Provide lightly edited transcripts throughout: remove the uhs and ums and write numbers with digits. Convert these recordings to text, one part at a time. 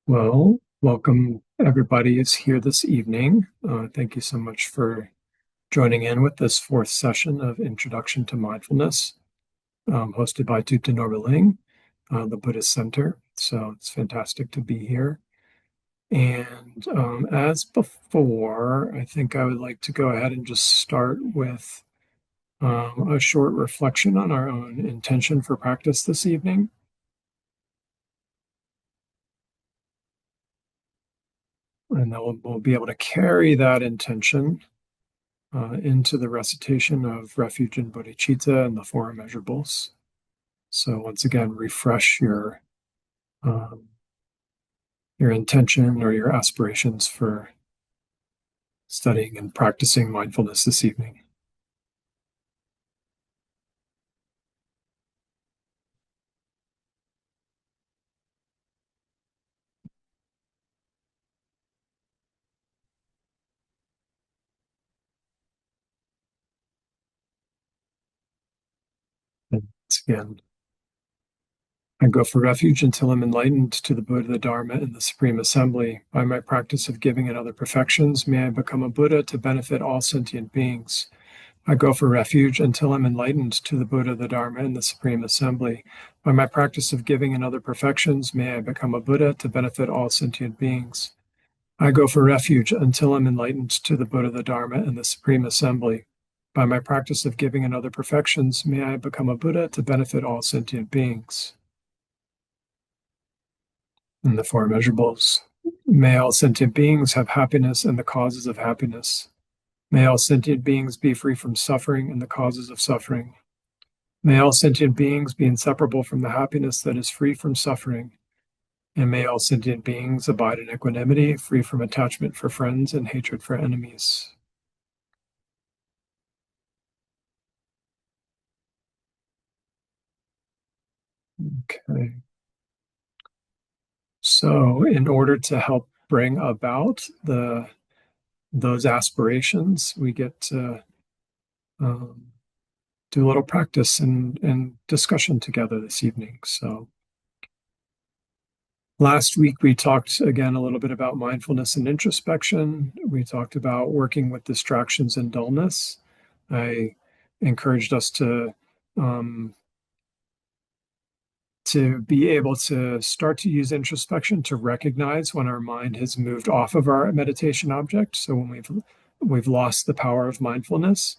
Well, welcome everybody is here this evening. Thank you so much for joining in with this fourth session of Introduction to Mindfulness, hosted by Thupten Norberling, the Buddhist Center. So it's fantastic to be here. And as before, I think I would like to go ahead and just start with a short reflection on our own intention for practice this evening. And then we'll be able to carry that intention into the recitation of refuge and bodhicitta and the four immeasurables. So once again, refresh um, your intention or your aspirations for studying and practicing mindfulness this evening. And once again, I go for refuge until I'm enlightened to the Buddha, the Dharma, and the Supreme Assembly. By my practice of giving and other perfections, may I become a Buddha to benefit all sentient beings. I go for refuge until I'm enlightened to the Buddha, the Dharma, and the Supreme Assembly. By my practice of giving and other perfections, may I become a Buddha to benefit all sentient beings. I go for refuge until I'm enlightened to the Buddha, the Dharma, and the Supreme Assembly. By my practice of giving and other perfections, may I become a Buddha to benefit all sentient beings. And the four immeasurables. May all sentient beings have happiness and the causes of happiness. May all sentient beings be free from suffering and the causes of suffering. May all sentient beings be inseparable from the happiness that is free from suffering. And may all sentient beings abide in equanimity, free from attachment for friends and hatred for enemies. Okay. So, in order to help bring about those aspirations, we get to um, do a little practice and discussion together this evening. So, last week we talked again a little bit about mindfulness and introspection. We talked about working with distractions and dullness. I encouraged us um, to be able to start to use introspection to recognize when our mind has moved off of our meditation object. So when we've lost the power of mindfulness,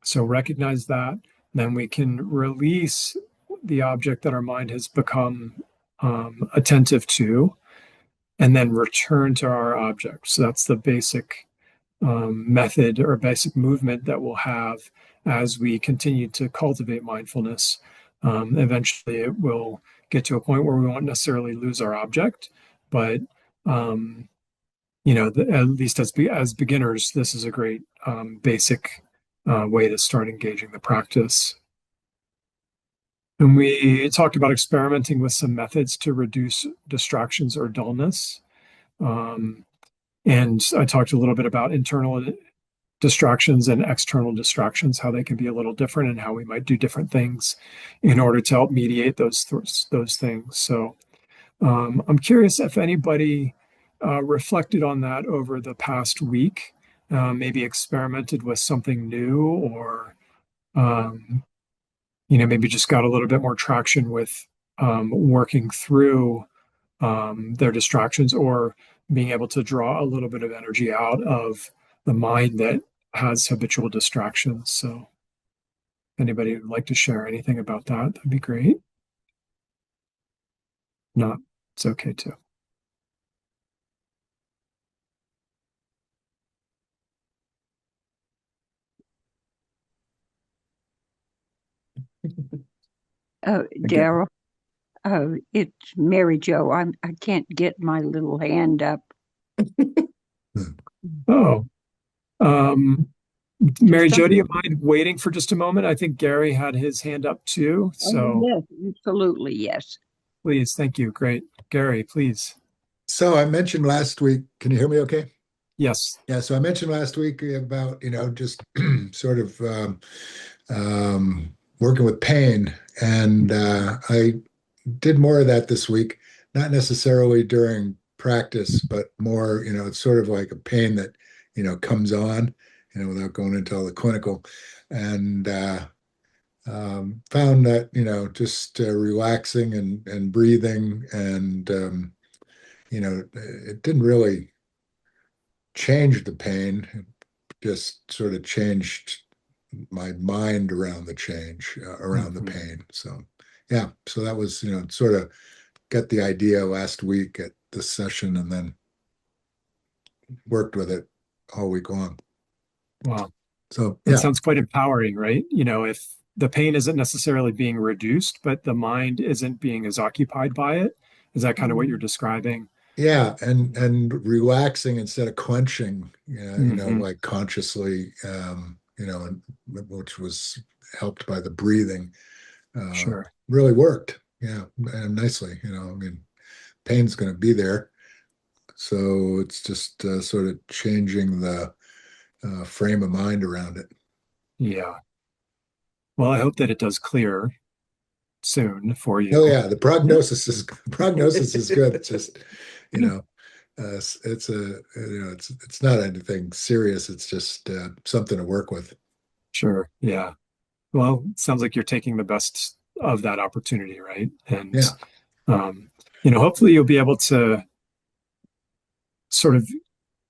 so recognize that, then we can release the object that our mind has become attentive to, and then return to our object. So that's the basic method or basic movement that we'll have as we continue to cultivate mindfulness. Eventually, it will get to a point where we won't necessarily lose our object, but um, at least as beginners, this is a great basic way to start engaging the practice. And we talked about experimenting with some methods to reduce distractions or dullness. Um, and I talked a little bit about internal distractions and external distractions, how they can be a little different and how we might do different things in order to help mediate those things. So I'm curious if anybody reflected on that over the past week, maybe experimented with something new or um, maybe just got a little bit more traction with working through their distractions or being able to draw a little bit of energy out of the mind that has habitual distractions. So, if anybody would like to share anything about that, that'd be great. Not, it's okay too. Oh, Again. Daryl. Oh, it's Mary Jo. I can't get my little hand up. Oh, um, Mary Jo, do you Something. mind waiting for just a moment? I think Gary had his hand up too. Oh, So yes, absolutely, yes. please, thank you. Great. Gary, please. So I mentioned last week, can you hear me okay? Yes. Yeah, so I mentioned last week about, just sort of working with pain. And I did more of that this week, not necessarily during practice, but more, it's sort of like a pain that, comes on, without going into all the clinical. And found that, just relaxing and breathing and, it didn't really change the pain. It just sort of changed my mind around the change, around the Mhm. pain. So, yeah, so that was, sort of got the idea last week at the session and then worked with it all week long. Wow. So, That yeah, sounds quite empowering, right? If the pain isn't necessarily being reduced, but the mind isn't being as occupied by it, is that kind of what you're Mm. describing? yeah, and relaxing instead of clenching, Hmm. like consciously, and which was helped by the breathing, uh, Sure. really worked. Yeah, and nicely. I mean, pain's going to be there, so it's just sort of changing the frame of mind around it. Yeah. Well, I hope that it does clear soon for Oh you. yeah, the prognosis is good. It's just, you know, it's a it's not anything serious. It's just something to work with. Sure. Yeah. Well, it sounds like you're taking the best of that opportunity, right? And Yeah, um, hopefully you'll be able to sort of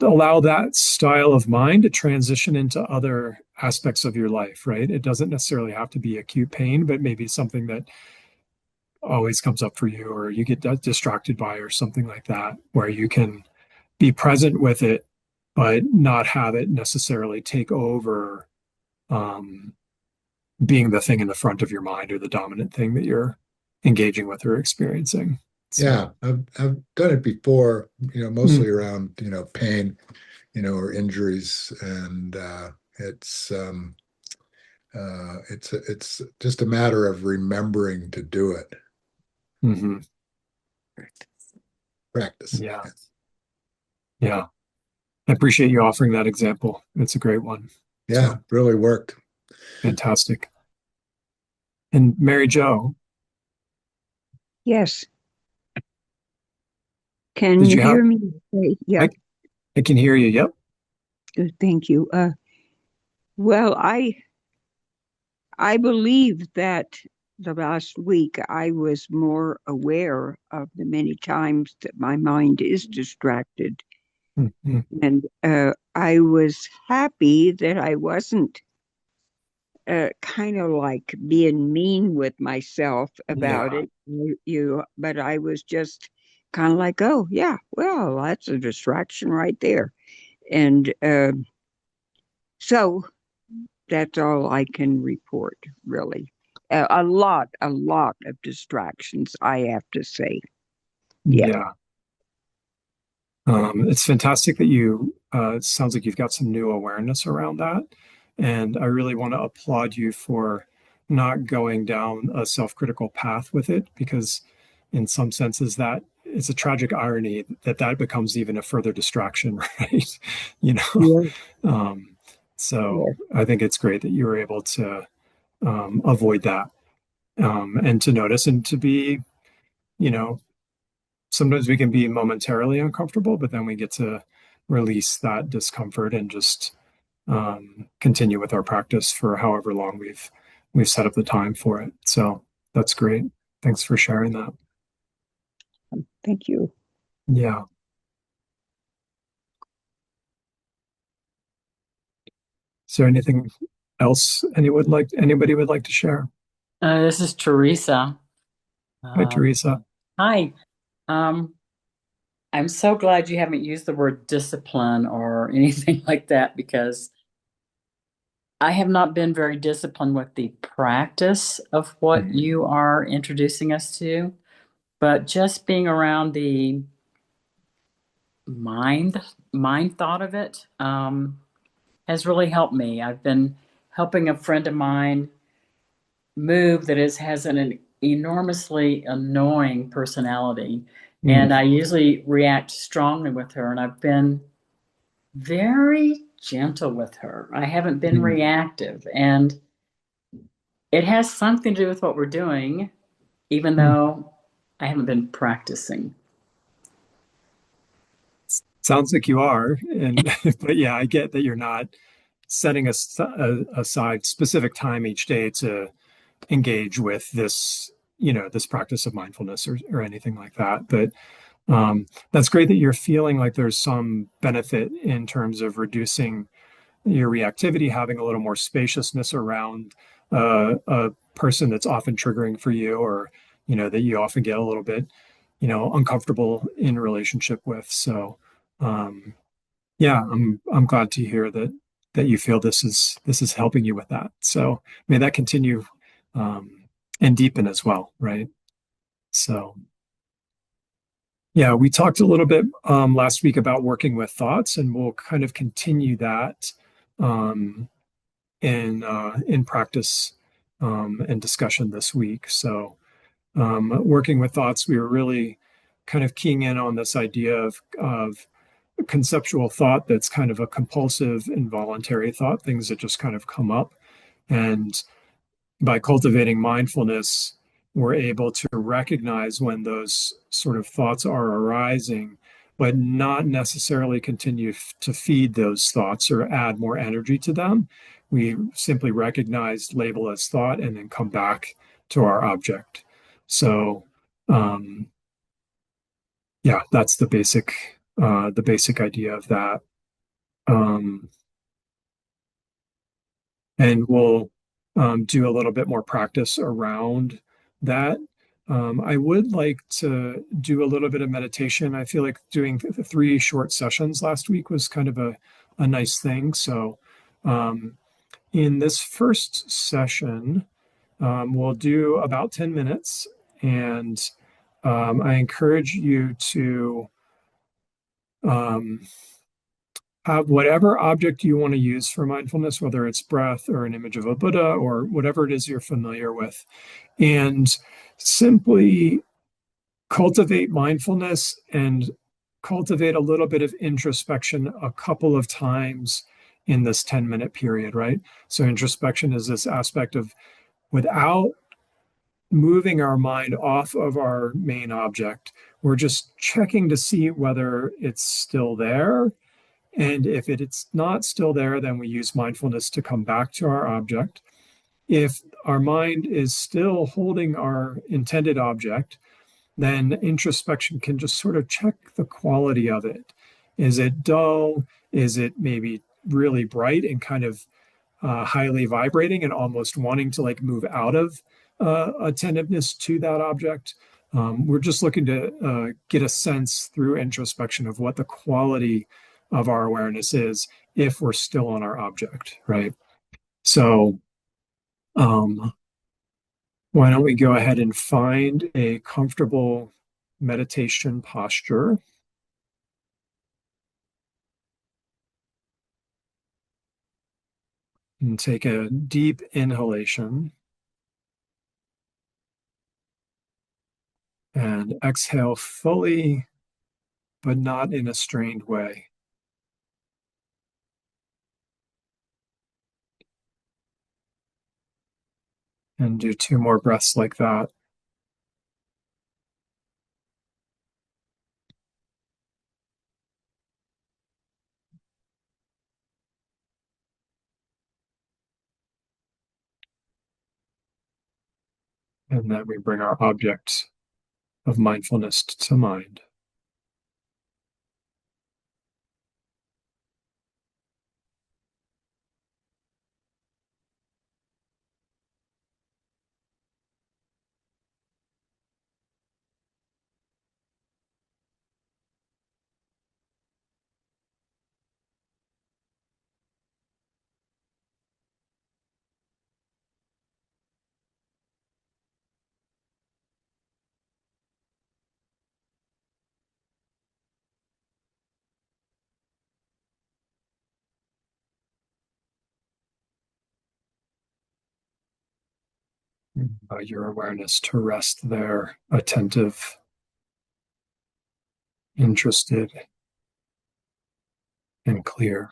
allow that style of mind to transition into other aspects of your life, right? It doesn't necessarily have to be acute pain, but maybe something that always comes up for you or you get distracted by or something like that, where you can be present with it, but not have it necessarily take over um, being the thing in the front of your mind or the dominant thing that you're engaging with or experiencing. yeah. So, I've done it before. Mostly mm, around pain, or injuries, and it's just a matter of remembering to do it. mhm, Practice. yeah, Yeah, yeah. I appreciate you offering that example. It's a great one. yeah, So really worked. fantastic. And Mary Jo, Yes. Can did you you have? hear me? Yeah, I I can hear you. Yep. good. Thank you. Well, I believe that the last week I was more aware of the many times that my mind is distracted. Mhm. And I was happy that I wasn't kind of like being mean with myself about Yeah. it. But I was just kind of like, oh, yeah, well, that's a distraction right there. And so that's all I can report, really. A lot of distractions, I have to say. Yeah. Yeah. It's fantastic that it sounds like you've got some new awareness around that. And I really want to applaud you for not going down a self-critical path with it, because in some senses that it's a tragic irony that that becomes even a further distraction, right? You know, Yeah. um, so Yeah. I think it's great that you were able to avoid that and to notice and to be, you know, sometimes we can be momentarily uncomfortable, but then we get to release that discomfort and just continue with our practice for however long we've set up the time for it. So that's great. Thanks for sharing that. Thank you. Yeah. Is there anything else anybody would like to share? This is Teresa. Hi, Uh, Teresa. Hi. Um, I'm so glad you haven't used the word discipline or anything like that because I have not been very disciplined with the practice of what Mhm. you are introducing us to, but just being around the mind mind thought of it has really helped me. I've been helping a friend of mine move that has an enormously annoying personality. And Mm, I usually react strongly with her, and I've been very gentle with her. I haven't been mm, reactive, and it has something to do with what we're doing, even mm. though I haven't been practicing. Sounds like you are. And but yeah, I get that you're not setting aside specific time each day to engage with this, this practice of mindfulness or anything like that. But that's great that you're feeling like there's some benefit in terms of reducing your reactivity, having a little more spaciousness around a person that's often triggering for you, or that you often get a little bit, uncomfortable in relationship with. So, um, yeah, I'm glad to hear that you feel this is helping you with that. So may that continue and deepen as well, right? So. Yeah, we talked a little bit last week about working with thoughts, and we'll kind of continue that um, in practice and discussion this week. So, working with thoughts, we were really kind of keying in on this idea of conceptual thought that's kind of a compulsive, involuntary thought, things that just kind of come up, and by cultivating mindfulness, we're able to recognize when those sort of thoughts are arising, but not necessarily continue to feed those thoughts or add more energy to them. We simply recognize, label as thought, and then come back to our object. So, um, yeah, that's the basic idea of that. Um, and we'll do a little bit more practice around that. I would like to do a little bit of meditation. I feel like doing three short sessions last week was kind of a nice thing. So, in this first session, we'll do about 10 minutes, and I encourage you to um, have whatever object you want to use for mindfulness, whether it's breath or an image of a Buddha or whatever it is you're familiar with, and simply cultivate mindfulness and cultivate a little bit of introspection a couple of times in this 10-minute period, right? So, introspection is this aspect of without moving our mind off of our main object, we're just checking to see whether it's still there, and if it's not still there, then we use mindfulness to come back to our object. If our mind is still holding our intended object, then introspection can just sort of check the quality of it. Is it dull? Is it maybe really bright and kind of highly vibrating and almost wanting to like move out of attentiveness to that object? We're just looking to get a sense through introspection of what the quality of our awareness is if we're still on our object, right? So, um, why don't we go ahead and find a comfortable meditation posture and take a deep inhalation and exhale fully, but not in a strained way. And do two more breaths like that. And then we bring our object of mindfulness to mind. Allow your awareness to rest there, attentive, interested, and clear.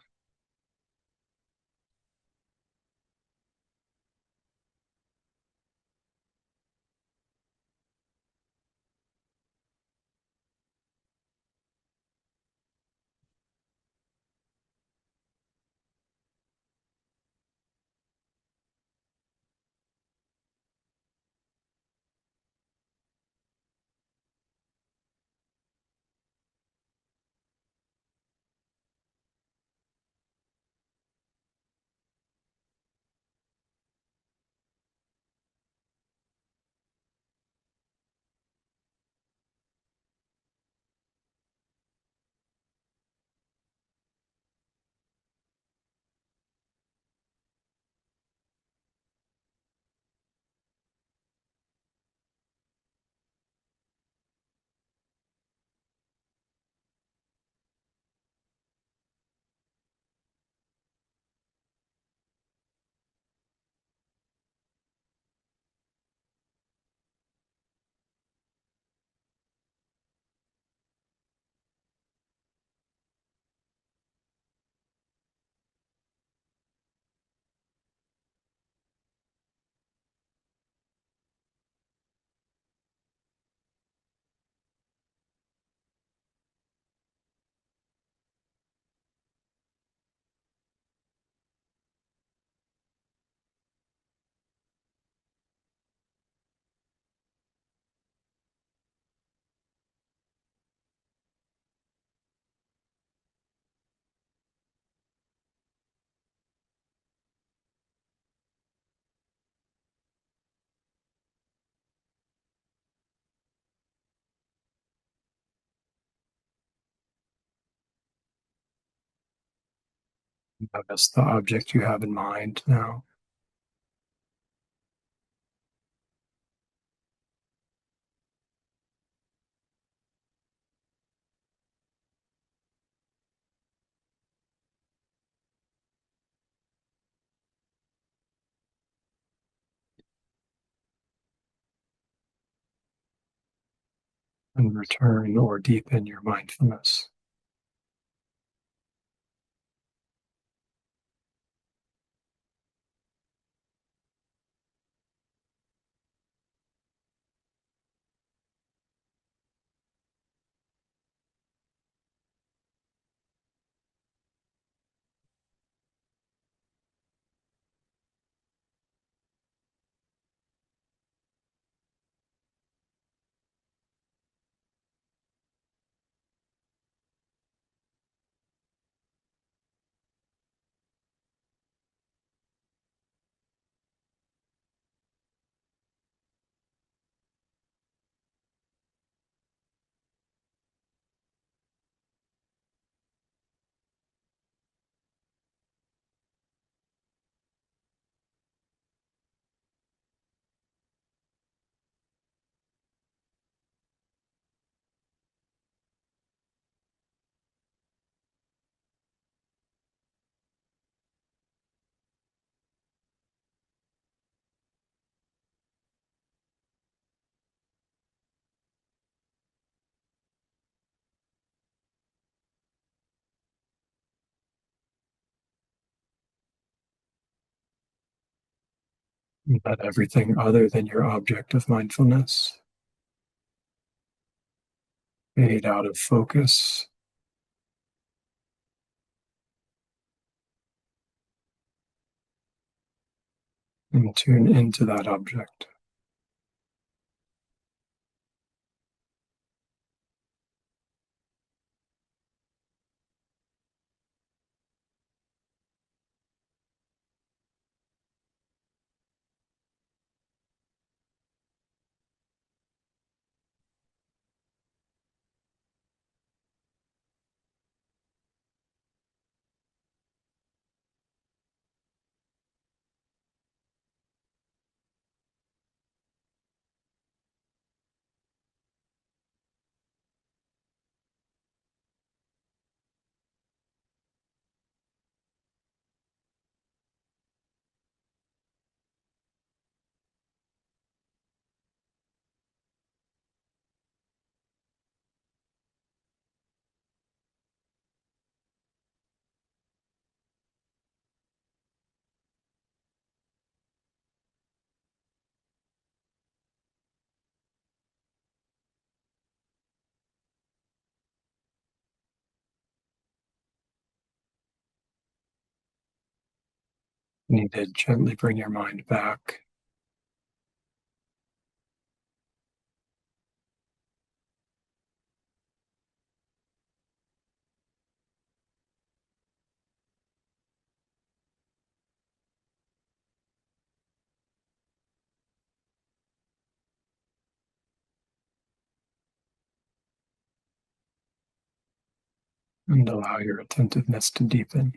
Notice the object you have in mind now. And return or deepen your mindfulness. Let everything other than your object of mindfulness fade out of focus and tune into that object. You need to gently bring your mind back and allow your attentiveness to deepen.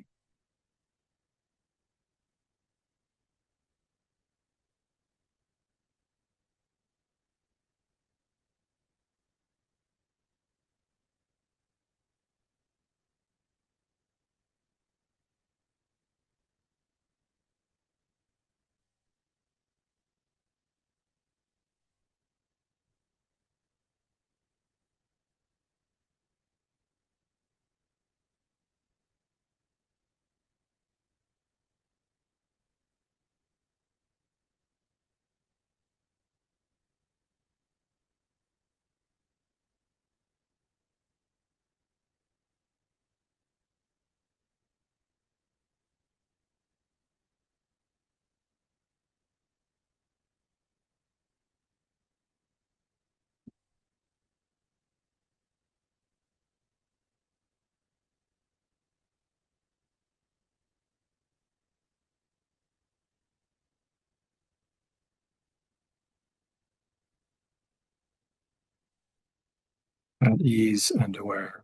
At ease and aware.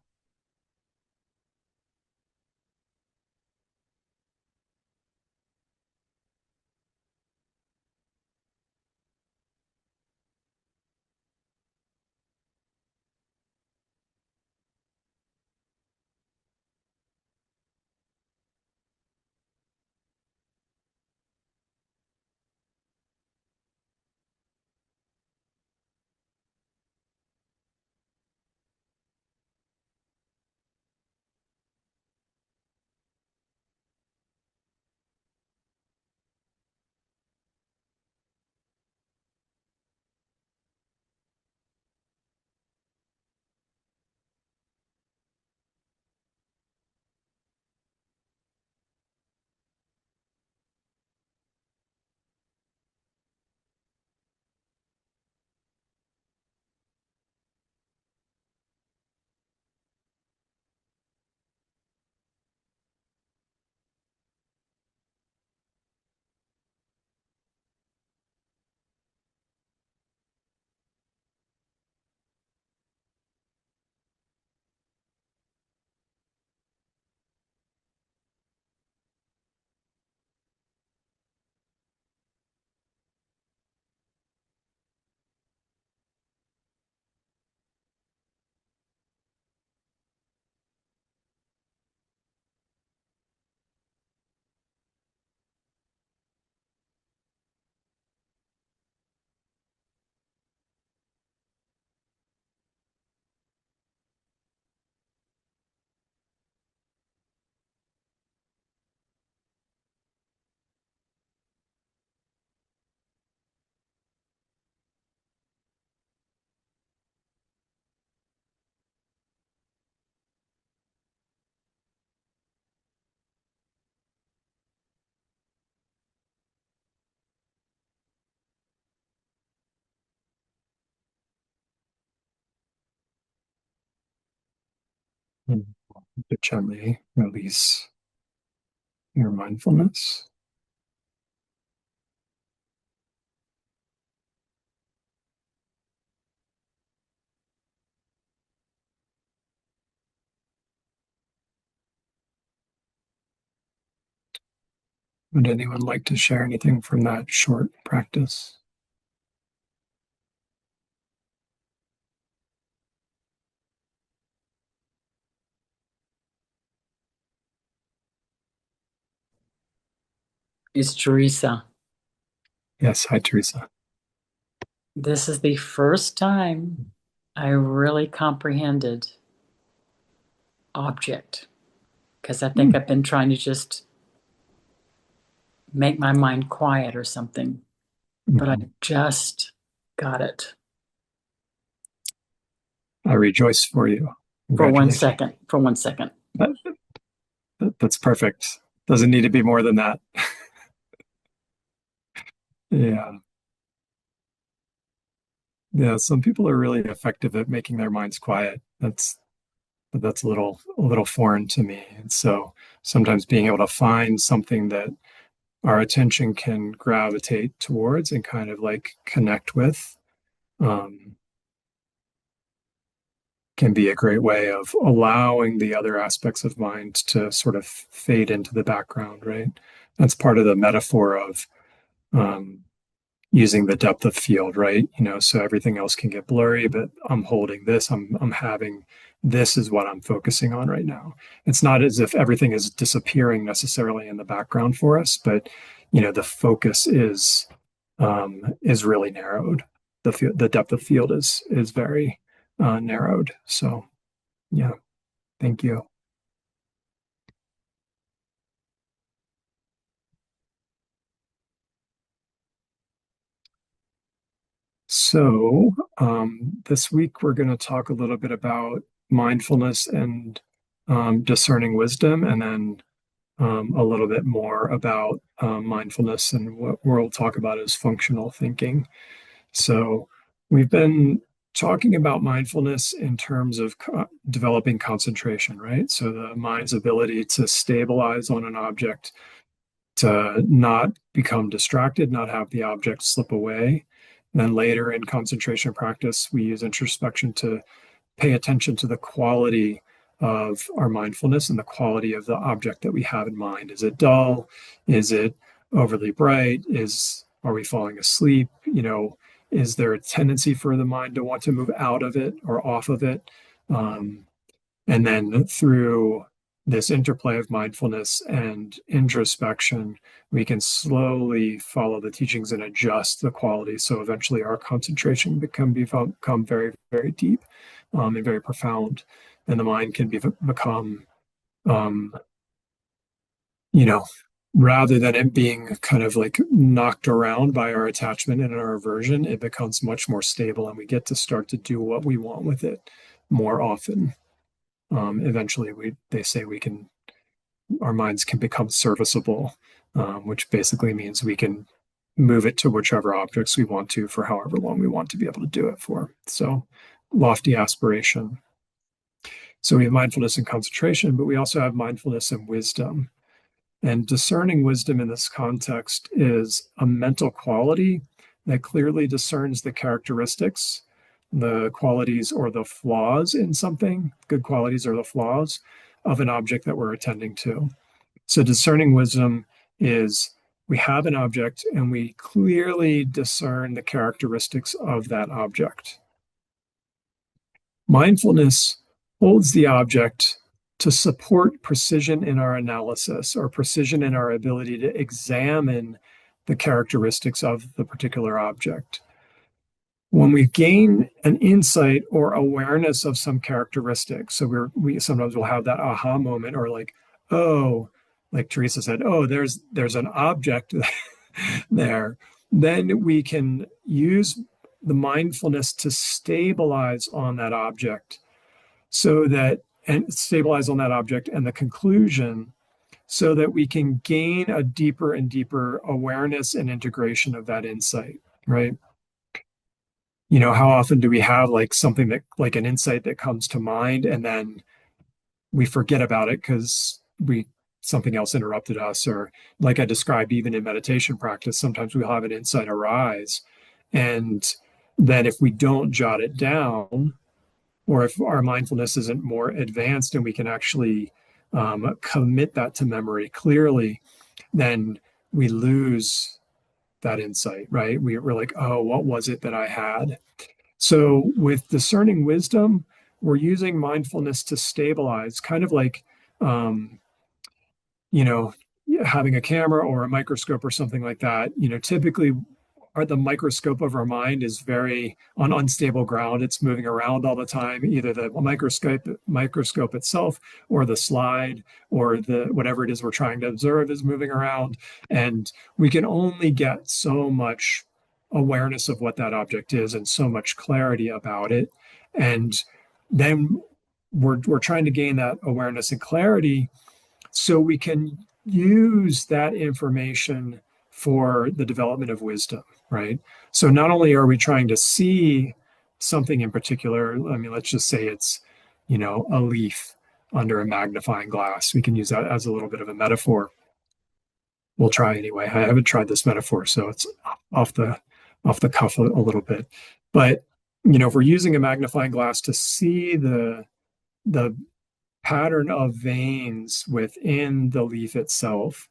And to gently release your mindfulness. Would anyone like to share anything from that short practice? Is Teresa. Yes, hi, Teresa. This is the first time I really comprehended object, because I think I've been trying to just make my mind quiet or something, but I just got it. I rejoice for you. For one Congratulations. second. For 1 second. That's perfect. Doesn't need to be more than that. Yeah. Yeah, some people are really effective at making their minds quiet. That's a little foreign to me. And so sometimes being able to find something that our attention can gravitate towards and kind of like connect with um, can be a great way of allowing the other aspects of mind to sort of fade into the background, right? That's part of the metaphor of um, using the depth of field, right? So everything else can get blurry, but I'm holding this, I'm having this is what I'm focusing on right now. It's not as if everything is disappearing necessarily in the background for us, but the focus is really narrowed. The depth of field is very narrowed. So yeah, thank you. So, this week we're going to talk a little bit about mindfulness and discerning wisdom, and then a little bit more about mindfulness and what we'll talk about as functional thinking. So, we've been talking about mindfulness in terms of developing concentration, right? So, the mind's ability to stabilize on an object, to not become distracted, not have the object slip away. And then later in concentration practice, we use introspection to pay attention to the quality of our mindfulness and the quality of the object that we have in mind. Is it dull? Is it overly bright? Are we falling asleep? Is there a tendency for the mind to want to move out of it or off of it? And then through this interplay of mindfulness and introspection, we can slowly follow the teachings and adjust the quality. So eventually our concentration become very, very deep and very profound. And the mind can become, um, you know, rather than it being kind of like knocked around by our attachment and our aversion, it becomes much more stable and we get to start to do what we want with it more often. Eventually they say our minds can become serviceable, which basically means we can move it to whichever objects we want to for however long we want to be able to do it for. So lofty aspiration. So we have mindfulness and concentration, but we also have mindfulness and wisdom. And discerning wisdom in this context is a mental quality that clearly discerns the characteristics, the qualities or the flaws in something, good qualities or the flaws of an object that we're attending to. So discerning wisdom is we have an object and we clearly discern the characteristics of that object. Mindfulness holds the object to support precision in our analysis or precision in our ability to examine the characteristics of the particular object. When we gain an insight or awareness of some characteristics, so we sometimes will have that aha moment or like, oh, like Teresa said, oh, there's an object there. Then we can use the mindfulness to stabilize on that object and stabilize on that object and the conclusion so that we can gain a deeper and deeper awareness and integration of that insight, right? How often do we have like something that like an insight that comes to mind and then we forget about it because we something else interrupted us, or like I described, even in meditation practice, sometimes we'll have an insight arise. And then if we don't jot it down, or if our mindfulness isn't more advanced and we can actually commit that to memory clearly, then we lose that insight, right? We're like, oh, what was it that I had? So with discerning wisdom, we're using mindfulness to stabilize, kind of like, um, you know, having a camera or a microscope or something like that. Typically the microscope of our mind is very on unstable ground. It's moving around all the time, either the microscope itself or the slide or the whatever it is we're trying to observe is moving around. And we can only get so much awareness of what that object is and so much clarity about it. And then we're trying to gain that awareness and clarity so we can use that information for the development of wisdom, right? So not only are we trying to see something in particular, I mean, let's just say it's, a leaf under a magnifying glass. We can use that as a little bit of a metaphor. We'll try anyway. I haven't tried this metaphor, so it's off the off the cuff a little bit. But if we're using a magnifying glass to see the pattern of veins within the leaf itself,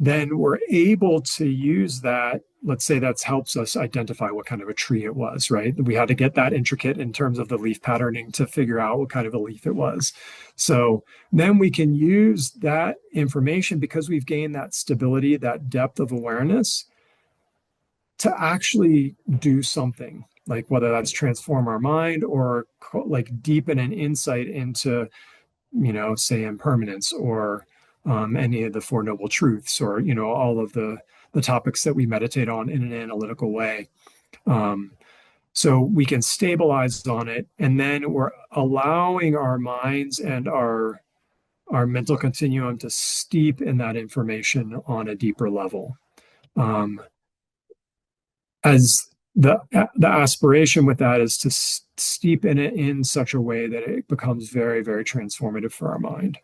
then we're able to use that. Let's say that helps us identify what kind of a tree it was, right? We had to get that intricate in terms of the leaf patterning to figure out what kind of a leaf it was. So then we can use that information because we've gained that stability, that depth of awareness to actually do something, like whether that's transform our mind or like deepen an insight into say impermanence or any of the Four Noble Truths or, all of the topics that we meditate on in an analytical way. So we can stabilize on it, and then we're allowing our minds and our mental continuum to steep in that information on a deeper level. As the aspiration with that is to steep in it in such a way that it becomes very, very transformative for our mind.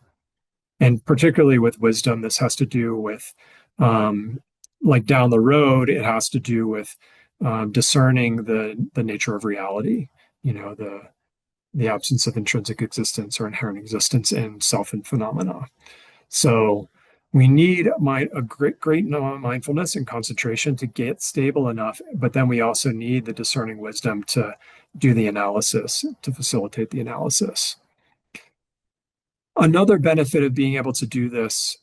And particularly with wisdom, this has to do with, like down the road, it has to do with discerning the nature of reality, the absence of intrinsic existence or inherent existence in self and phenomena. So we need a great mindfulness and concentration to get stable enough, but then we also need the discerning wisdom to do the analysis, to facilitate the analysis. Another benefit of being able to do this,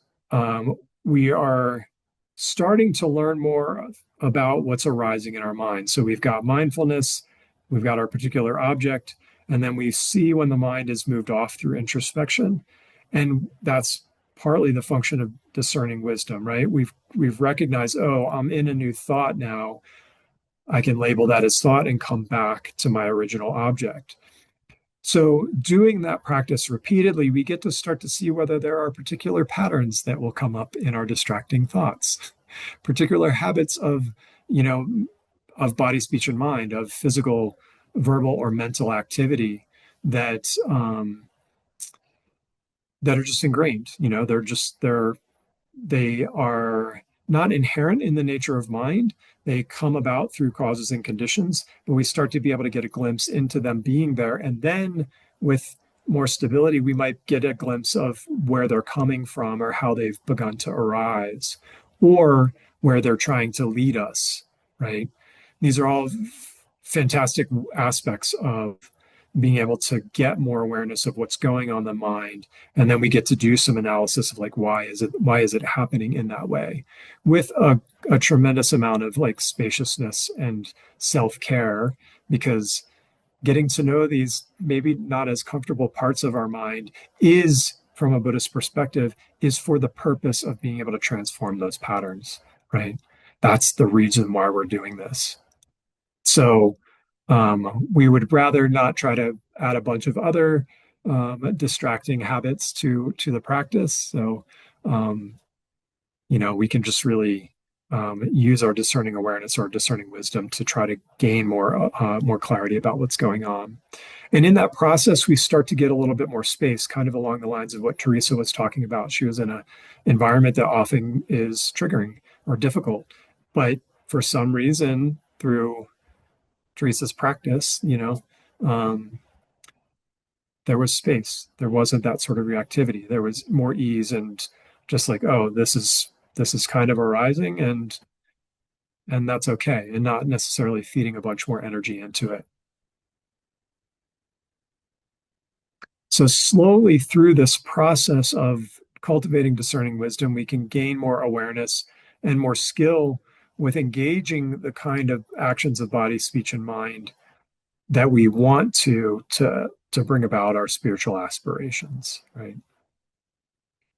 we are starting to learn more about what's arising in our mind. So we've got mindfulness, we've got our particular object, and then we see when the mind is moved off through introspection. And that's partly the function of discerning wisdom, right? We've recognized, oh, I'm in a new thought now. I can label that as thought and come back to my original object. So doing that practice repeatedly, we get to start to see whether there are particular patterns that will come up in our distracting thoughts, particular habits of, of body, speech, and mind, of physical, verbal, or mental activity that that are just ingrained. They are not inherent in the nature of mind. They come about through causes and conditions, but we start to be able to get a glimpse into them being there. And then with more stability, we might get a glimpse of where they're coming from or how they've begun to arise or where they're trying to lead us, right? These are all fantastic aspects of being able to get more awareness of what's going on in the mind, and then we get to do some analysis of like why is it happening in that way, with a tremendous amount of like spaciousness and self-care, because getting to know these maybe not as comfortable parts of our mind is, from a Buddhist perspective, is for the purpose of being able to transform those patterns, right? That's the reason why we're doing this. So we would rather not try to add a bunch of other distracting habits to the practice. So we can just really use our discerning awareness or discerning wisdom to try to gain more clarity about what's going on. And in that process, we start to get a little bit more space, kind of along the lines of what Teresa was talking about. She was in an environment that often is triggering or difficult, but for some reason, through Teresa's practice, there was space. There wasn't that sort of reactivity. There was more ease and just like, oh, this is kind of arising, and that's okay, and not necessarily feeding a bunch more energy into it. So slowly through this process of cultivating discerning wisdom, we can gain more awareness and more skill with engaging the kind of actions of body, speech, and mind that we want to bring about our spiritual aspirations, right?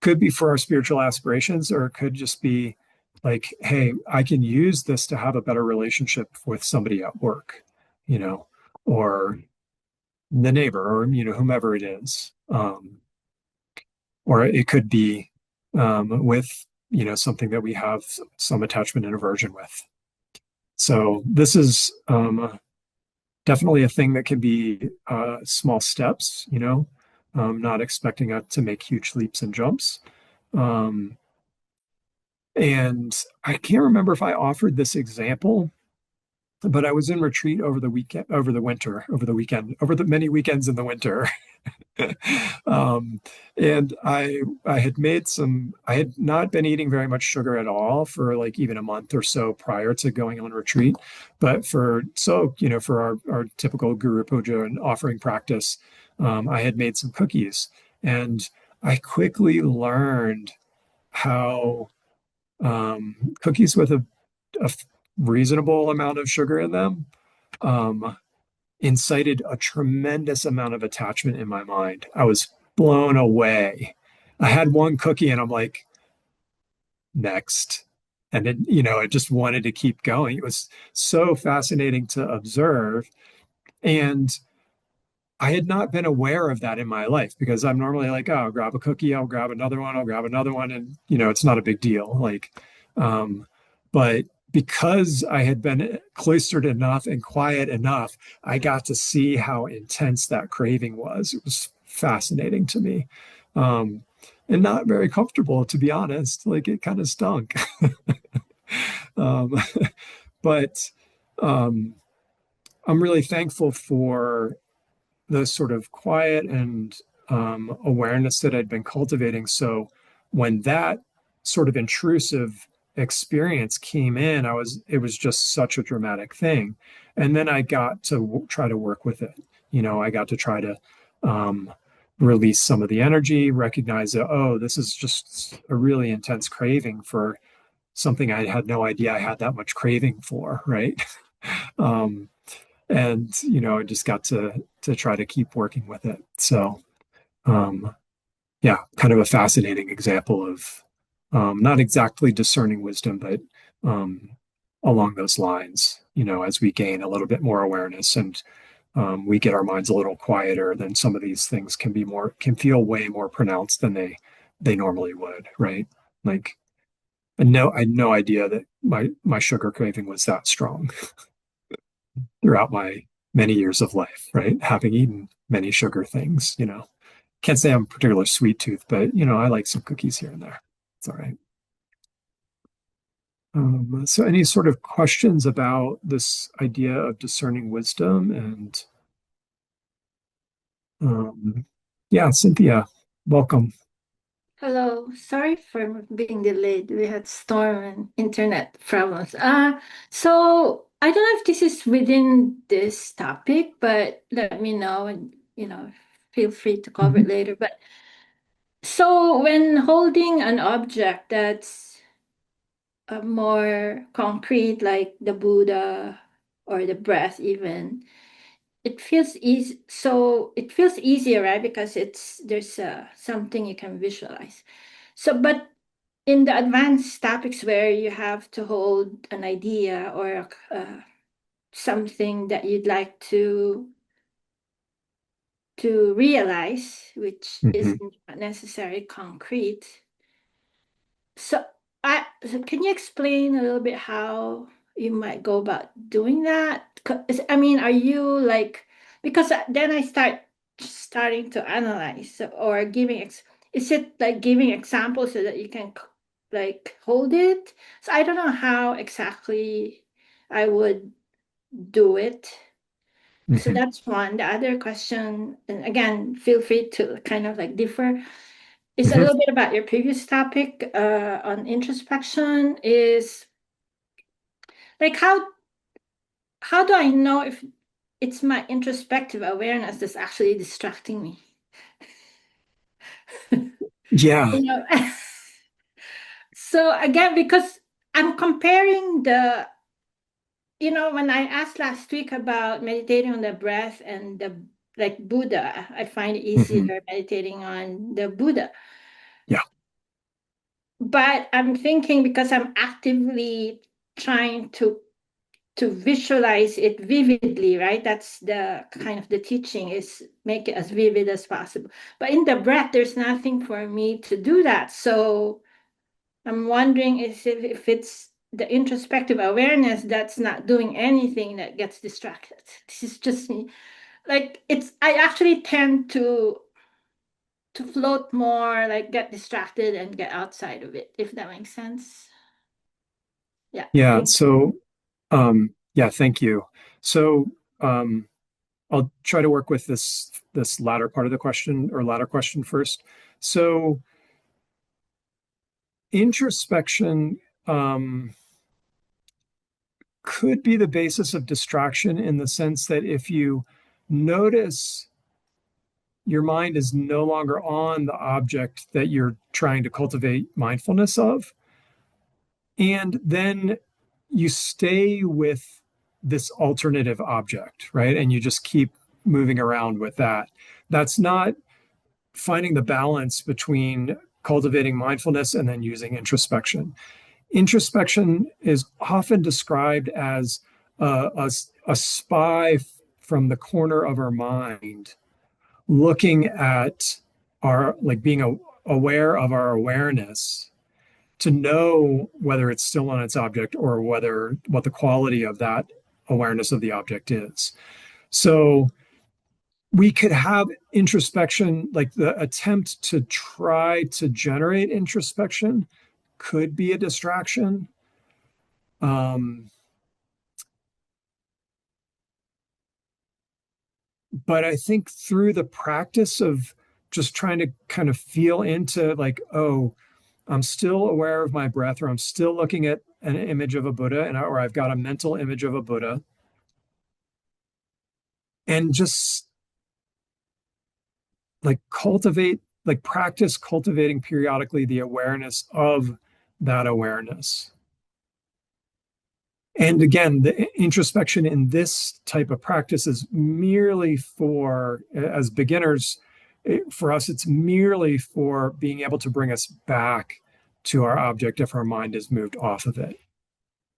Could be for our spiritual aspirations, or it could just be like, hey, I can use this to have a better relationship with somebody at work, or the neighbor, or whomever it is. Or it could be with something that we have some attachment and aversion with. So this is definitely a thing that can be small steps, not expecting it to make huge leaps and jumps. And I can't remember if I offered this example, but I was in retreat over the weekend, over the winter, over the weekend, over the many weekends in the winter. um, and I had made I had not been eating very much sugar at all for like even a month or so prior to going on retreat. But for our typical Guru Puja and offering practice, I had made some cookies. And I quickly learned how cookies with a reasonable amount of sugar in them um, incited a tremendous amount of attachment in my mind. I was blown away. I had one cookie and I'm like, next. And it just wanted to keep going. It was so fascinating to observe. And I had not been aware of that in my life because I'm normally like, oh, I'll grab a cookie, I'll grab another one, I'll grab another one. And, it's not a big deal. But because I had been cloistered enough and quiet enough, I got to see how intense that craving was. It was fascinating to me. And not very comfortable, to be honest. Like it kind of stunk. um, but um, I'm really thankful for the sort of quiet and awareness that I'd been cultivating. So when that sort of intrusive experience came in, it was just such a dramatic thing. And then I got to try to work with it. I got to try to um, release some of the energy, recognize that, oh, this is just a really intense craving for something I had no idea I had that much craving for, right? um, and I just got to try to keep working with it. So um, yeah, kind of a fascinating example of not exactly discerning wisdom, but um, along those lines. As we gain a little bit more awareness and we get our minds a little quieter, then some of these things can feel way more pronounced than they normally would, right? Like I had no idea that my sugar craving was that strong throughout my many years of life, right? Having eaten many sugar things, Can't say I'm a particular sweet tooth, but I like some cookies here and there. It's all right. So any sort of questions about this idea of discerning wisdom and yeah, Cynthia, welcome. Hello, sorry for being delayed. We had storm and internet problems. So I don't know if this is within this topic, but let me know and feel free to cover it later. But so when holding an object that's more concrete, like the Buddha or the breath, even it feels easy. So it feels easier, right? Because there's something you can visualize. So, but in the advanced topics where you have to hold an idea or something that you'd like to realize, which Mm-hmm. isn't necessarily concrete. So can you explain a little bit how you might go about doing that? I mean, are you like, because then I starting to analyze or giving is it like giving examples so that you can like hold it? So I don't know how exactly I would do it. So Mhm. that's one. The other question, and again, feel free to kind of like differ, is a Mhm. little bit about your previous topic on introspection. Is like how do I know if it's my introspective awareness that's actually distracting me? Yeah. You know, so again, because I'm comparing when I asked last week about meditating on the breath and the like Buddha, I find it Mhm. easier meditating on the Buddha. Yeah. But I'm thinking because I'm actively trying to visualize it vividly, right? That's the kind of the teaching is make it as vivid as possible. But in the breath, there's nothing for me to do that. So I'm wondering if it's the introspective awareness that's not doing anything that gets distracted. This is just me. Like I actually tend to float more, like get distracted and get outside of it, if that makes sense. Yeah. Yeah. So, yeah, thank you. So, um, I'll try to work with this latter part of the question or latter question first. So, introspection could be the basis of distraction in the sense that if you notice your mind is no longer on the object that you're trying to cultivate mindfulness of, and then you stay with this alternative object, right? And you just keep moving around with that. That's not finding the balance between cultivating mindfulness and then using introspection. Introspection is often described as a spy from the corner of our mind looking at our, like being aware of our awareness to know whether it's still on its object or whether what the quality of that awareness of the object is. So we could have introspection, like the attempt to try to generate introspection could be a distraction. Um, but I think through the practice of just trying to kind of feel into like, oh, I'm still aware of my breath, or I'm still looking at an image of a Buddha, or I've got a mental image of a Buddha, and just like practice cultivating periodically the awareness of that awareness. And again, the introspection in this type of practice is merely for, as beginners, for us, it's merely for being able to bring us back to our object if our mind is moved off of it.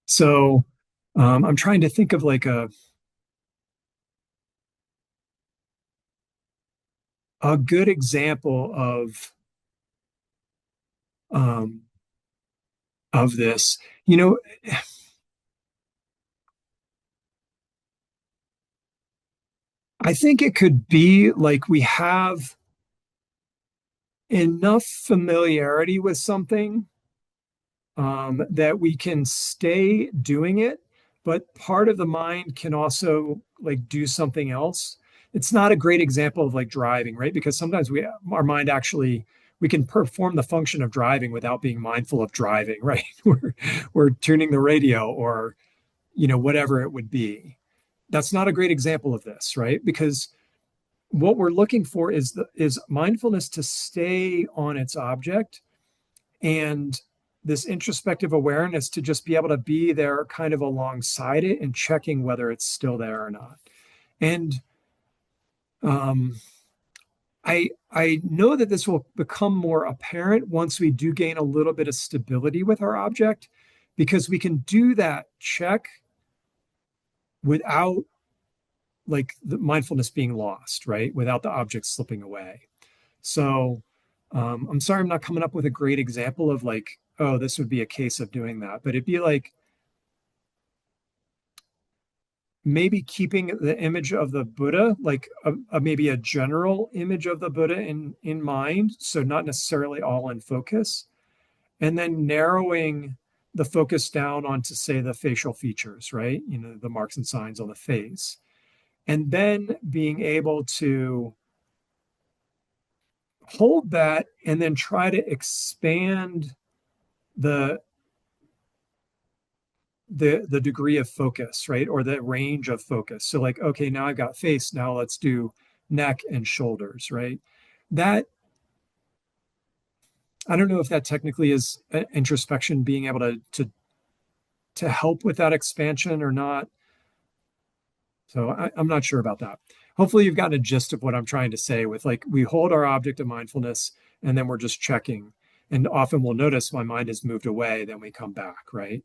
So I'm trying to think of like a good example um, of this. You know, I think it could be like we have enough familiarity with something that we can stay doing it, but part of the mind can also like do something else. It's not a great example of like driving, right? Because sometimes our mind actually, we can perform the function of driving without being mindful of driving, right? We're tuning the radio or, whatever it would be. That's not a great example of this, right? Because what we're looking for is mindfulness to stay on its object and this introspective awareness to just be able to be there kind of alongside it and checking whether it's still there or not. And um, I know that this will become more apparent once we do gain a little bit of stability with our object, because we can do that check without like the mindfulness being lost, right? Without the object slipping away. So I'm sorry I'm not coming up with a great example of like oh, this would be a case of doing that. But it'd be like maybe keeping the image of the Buddha, like maybe a general image of the Buddha in mind. So not necessarily all in focus. And then narrowing the focus down onto, say, the facial features, right? You know, the marks and signs on the face. And then being able to hold that and then try to expand the the degree of focus, right? Or the range of focus. So like, okay, now I've got face, now let's do neck and shoulders, right? That I don't know if that technically is introspection, being able to help with that expansion or not. So I'm not sure about that. Hopefully you've gotten a gist of what I'm trying to say with like we hold our object of mindfulness and then we're just checking. And often we'll notice my mind has moved away, then we come back, right?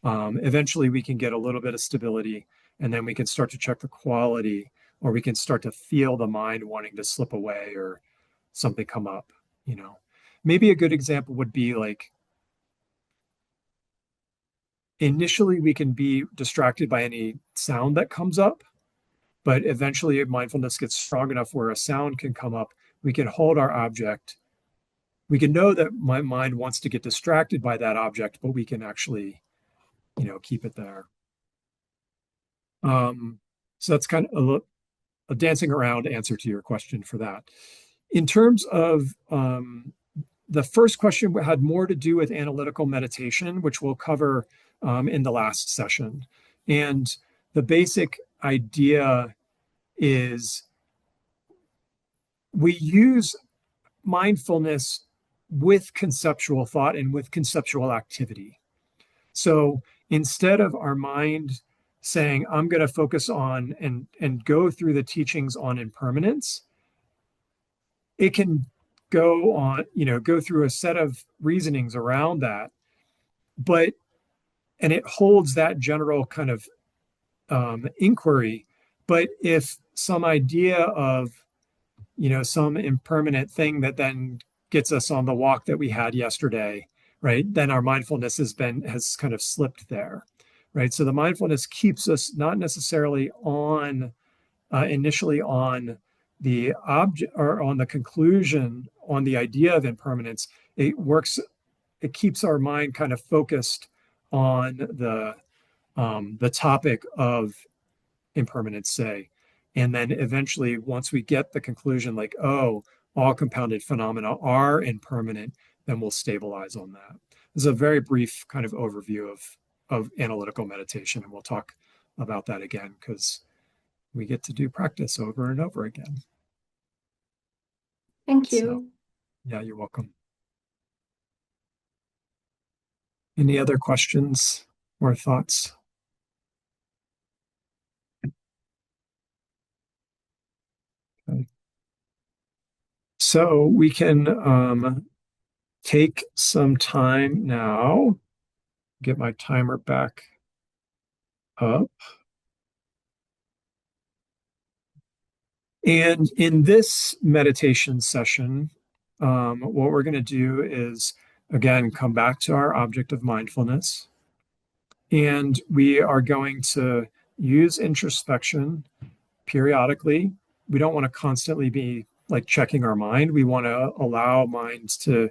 Eventually we can get a little bit of stability and then we can start to check the quality, or we can start to feel the mind wanting to slip away or something come up, you know. Maybe a good example would be like initially we can be distracted by any sound that comes up, but eventually mindfulness gets strong enough where a sound can come up. We can hold our object. We can know that my mind wants to get distracted by that object, but we can actually, you know, keep it there. So that's kind of a dancing around answer to your question for that. In terms of the first question had more to do with analytical meditation, which we'll cover in the last session. And the basic idea is we use mindfulness with conceptual thought and with conceptual activity. So instead of our mind saying, I'm going to focus on and go through the teachings on impermanence, it can go on, you know, go through a set of reasonings around that, and it holds that general kind of inquiry. But if some idea of, you know, some impermanent thing that then gets us on the walk that we had yesterday, right? Then our mindfulness has kind of slipped there, right? So the mindfulness keeps us not necessarily on initially on the object or on the conclusion on the idea of impermanence. It keeps our mind kind of focused on the topic of impermanence, say. And then eventually, once we get the conclusion, like, oh, all compounded phenomena are impermanent, then we'll stabilize on that. This is a very brief kind of overview of analytical meditation, and we'll talk about that again because we get to do practice over and over again. Thank So, you. yeah, you're welcome. Any other questions or thoughts? Okay. So we can take some time now, get my timer back up. And in this meditation session, what we're going to do is, again, come back to our object of mindfulness. And we are going to use introspection periodically. We don't want to constantly be like checking our mind. We want to allow minds to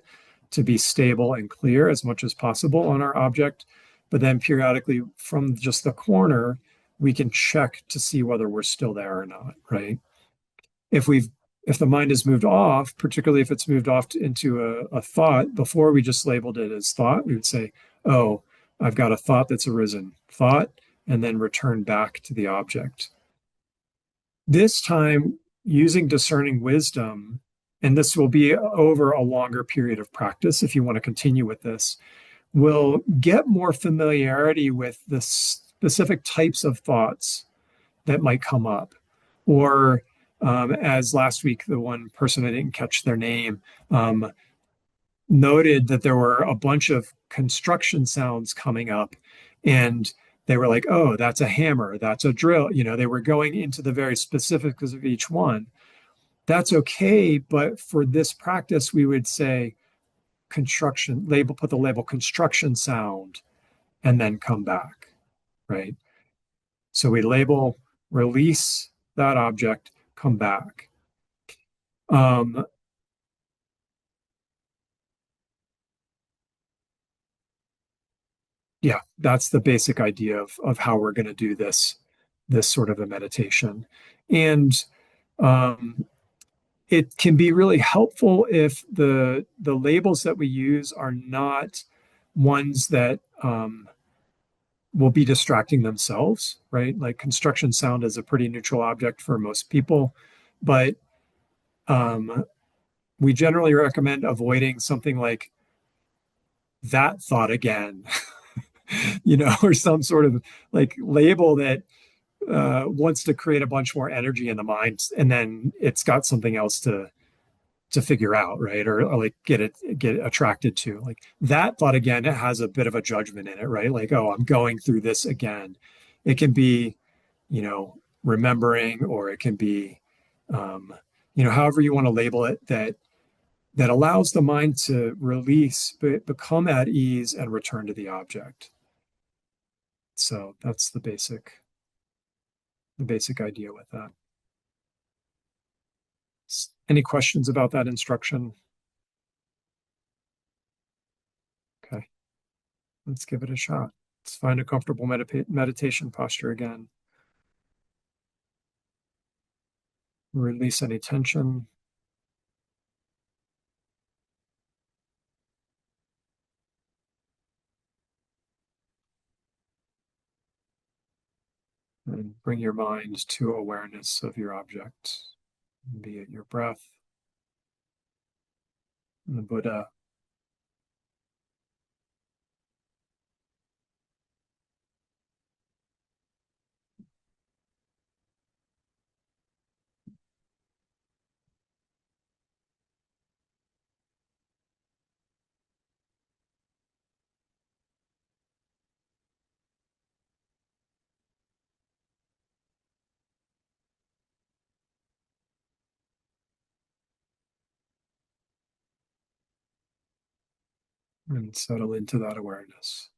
be stable and clear as much as possible on our object. But then periodically from just the corner, we can check to see whether we're still there or not, right? If the mind has moved off, particularly if it's moved off into a thought, before we just labeled it as thought, we would say, oh, I've got a thought that's arisen, thought, and then return back to the object. This time, using discerning wisdom, and this will be over a longer period of practice if you want to continue with this, will get more familiarity with the specific types of thoughts that might come up. Or as last week, the one person, I didn't catch their name, noted that there were a bunch of construction sounds coming up, and they were like, oh, that's a hammer, that's a drill. You know, they were going into the very specifics of each one. That's okay, but for this practice, we would say, construction label, put the label construction sound, and then come back, right? So we label, release that object, come back. Um, yeah, that's the basic idea of how we're going to do this sort of a meditation. And um, it can be really helpful if the labels that we use are not ones that will be distracting themselves, right? Like construction sound is a pretty neutral object for most people, but um, we generally recommend avoiding something like that thought again, or some sort of like label that wants to create a bunch more energy in the mind, and then it's got something else to figure out, right? Or like get attracted to. Like that thought again, it has a bit of a judgment in it, right? Like, oh, I'm going through this again. It can be, remembering, or it can be, um, however you want to label it, that allows the mind to release, become at ease, and return to the object. So that's the basic idea with that. Any questions about that instruction? Okay, let's give it a shot. Let's find a comfortable meditation posture again. Release any tension. And bring your mind to awareness of your object, be it your breath, the Buddha, and settle into that awareness.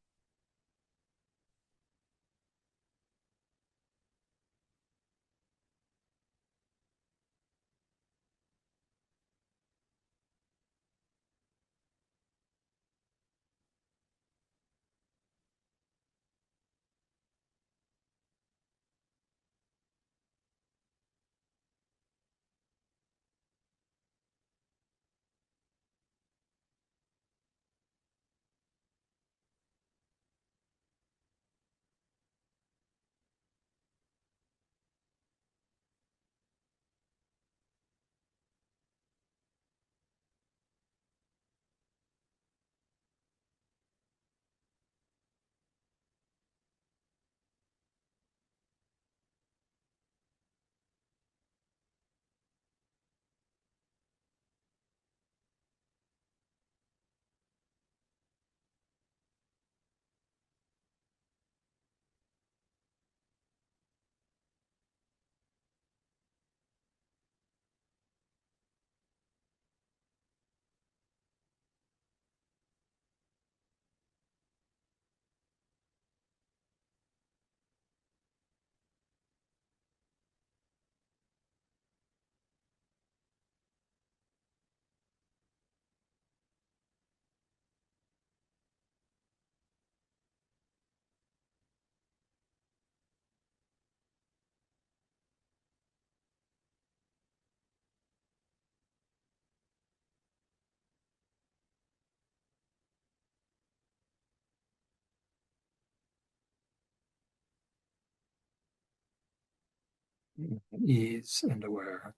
Ease and aware.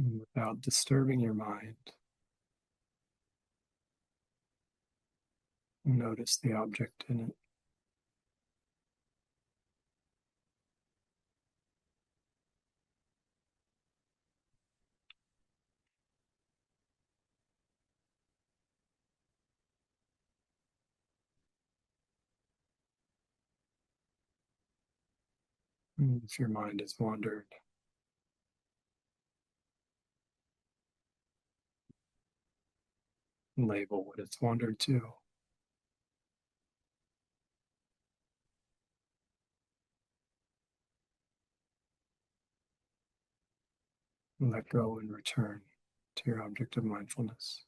without disturbing your mind. Notice the object in it. If your mind has wandered, label what it's wandered to. Let go and return to your object of mindfulness.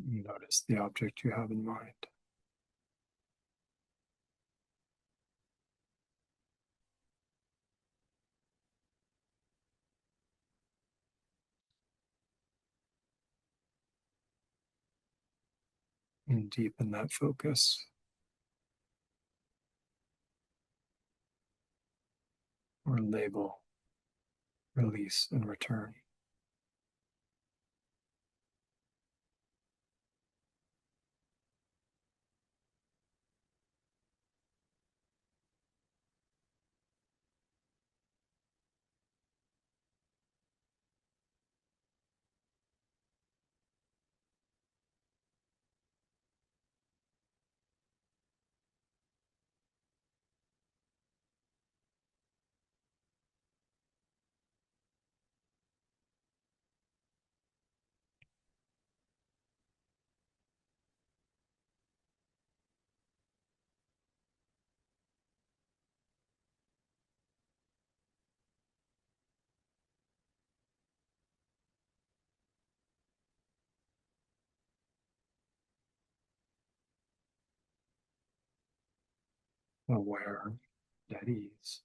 Notice the object you have in mind. And deepen that focus, or label, release, and return. Aware, at ease.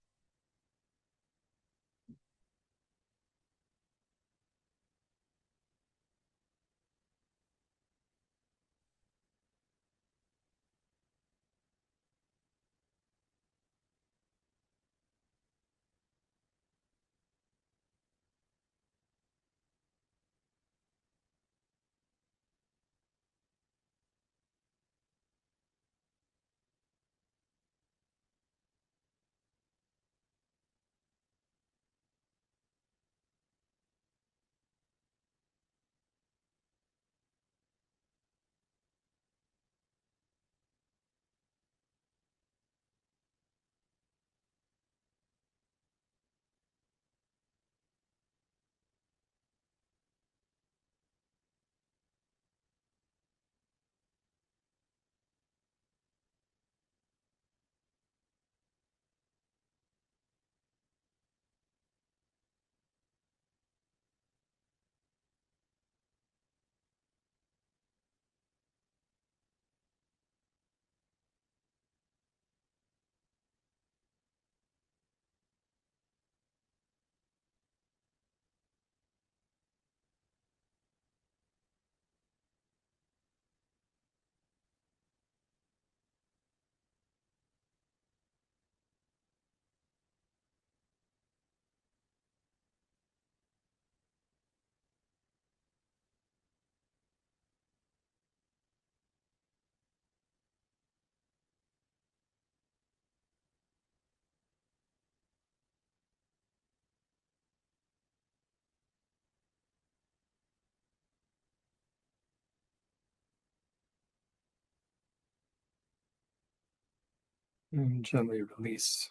And gently release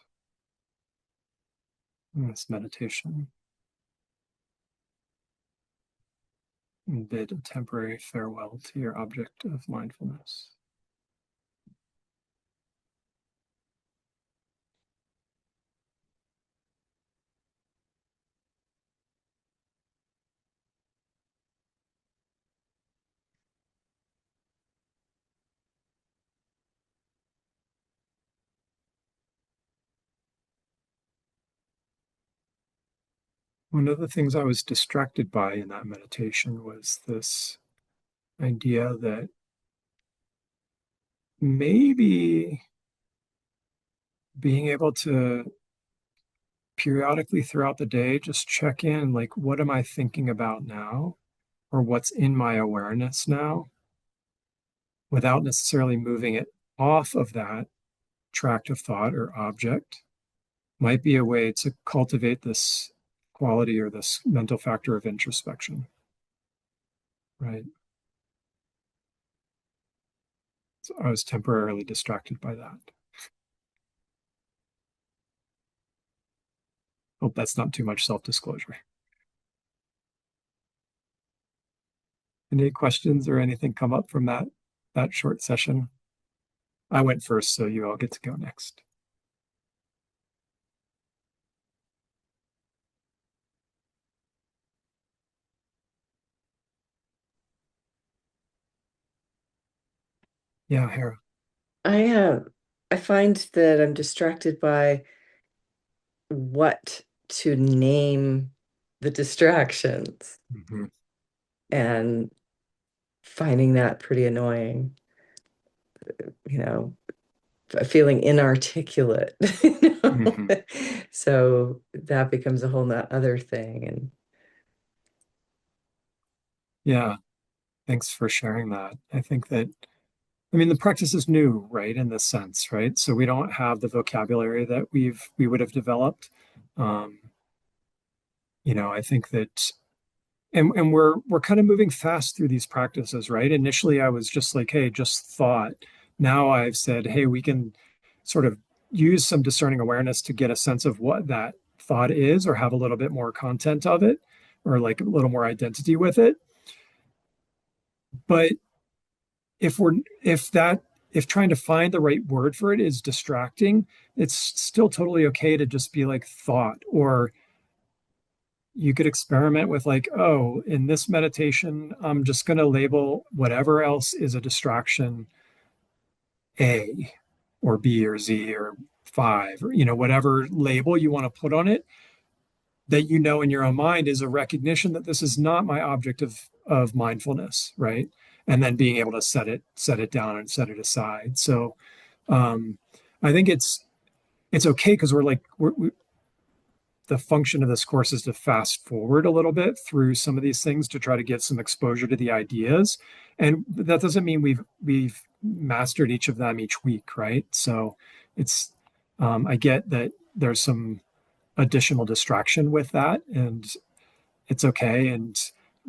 in this meditation and bid a temporary farewell to your object of mindfulness. One of the things I was distracted by in that meditation was this idea that maybe being able to periodically throughout the day just check in, like, what am I thinking about now? Or what's in my awareness now, without necessarily moving it off of that tract of thought or object, might be a way to cultivate this quality or this mental factor of introspection, right? So I was temporarily distracted by that. Hope that's not too much self-disclosure. Any questions or anything come up from that short session? I went first, so you all get to go next. Yeah, Hera. I find that I'm distracted by what to name the distractions Mm-hmm. and finding that pretty annoying, feeling inarticulate. Mm-hmm. So that becomes a whole other thing. And Yeah, thanks for sharing that. I think that, I mean, the practice is new, right, in this sense, right? So we don't have the vocabulary that we would have developed. Um, I think that, and we're kind of moving fast through these practices, right? Initially, I was just like, hey, just thought. Now I've said, hey, we can sort of use some discerning awareness to get a sense of what that thought is, or have a little bit more content of it, or like a little more identity with it. But if we're if that if trying to find the right word for it is distracting, it's still totally okay to just be like thought. Or you could experiment with like, oh, in this meditation, I'm just going to label whatever else is a distraction A or B or Z or 5, or whatever label you want to put on it, that in your own mind is a recognition that this is not my object of mindfulness, right? And then being able to set it down and set it aside. So I think it's okay, because the function of this course is to fast forward a little bit through some of these things to try to get some exposure to the ideas, and that doesn't mean we've mastered each of them each week, right? So it's I get that there's some additional distraction with that, and it's okay. And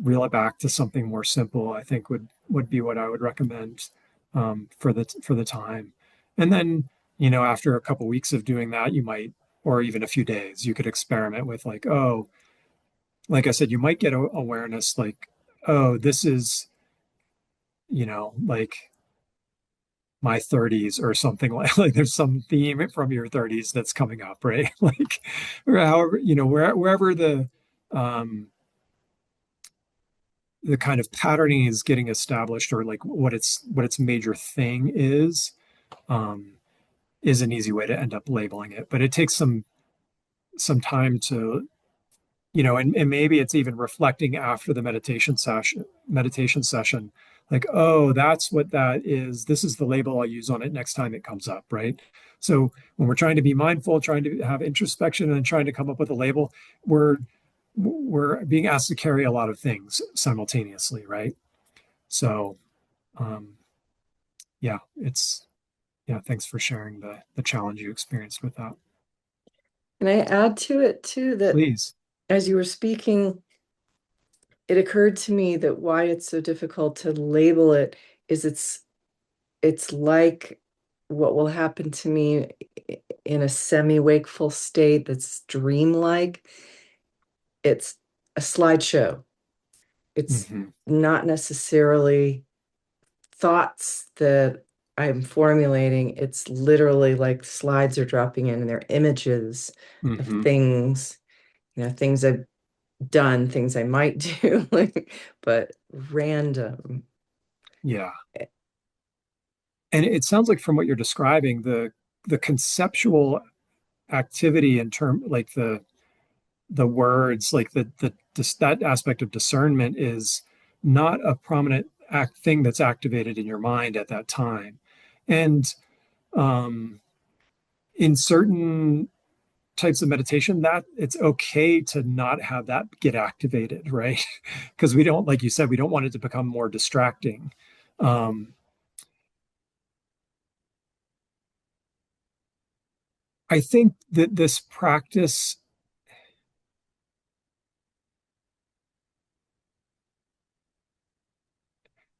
reel it back to something more simple, I think would be what I would recommend for the time. And then, after a couple weeks of doing that, you might, or even a few days, you could experiment with like, oh, like I said, you might get awareness like, oh, this is, like my 30s or something, like there's some theme from your 30s that's coming up, right? Like, or however, wherever the kind of patterning is getting established, or like what its major thing um, is an easy way to end up labeling it. But it takes some time to, and maybe it's even reflecting after the meditation session, like, oh, that's what that is. This is the label I'll use on it next time it comes up, right? So when we're trying to be mindful, trying to have introspection, and trying to come up with a label, we're being asked to carry a lot of things simultaneously, right? So, um, yeah, thanks for sharing the challenge you experienced with that. can I add to it too that Please. as you were speaking, it occurred to me that why it's so difficult to label it is it's like what will happen to me in a semi-wakeful state that's dreamlike, it's a slideshow. It's Hmm. not necessarily thoughts that I'm formulating. It's literally like slides are dropping in and they're images of Hmm. things, things I've done, things I might do, like, but random. Yeah. And it sounds like from what you're describing, the conceptual activity in term like the words, like that aspect of discernment is not a prominent thing that's activated in your mind at that time. And um, in certain types of meditation, that it's okay to not have that get activated, right? Because we don't, like you said, we don't want it to become more distracting. Um, I think that this practice,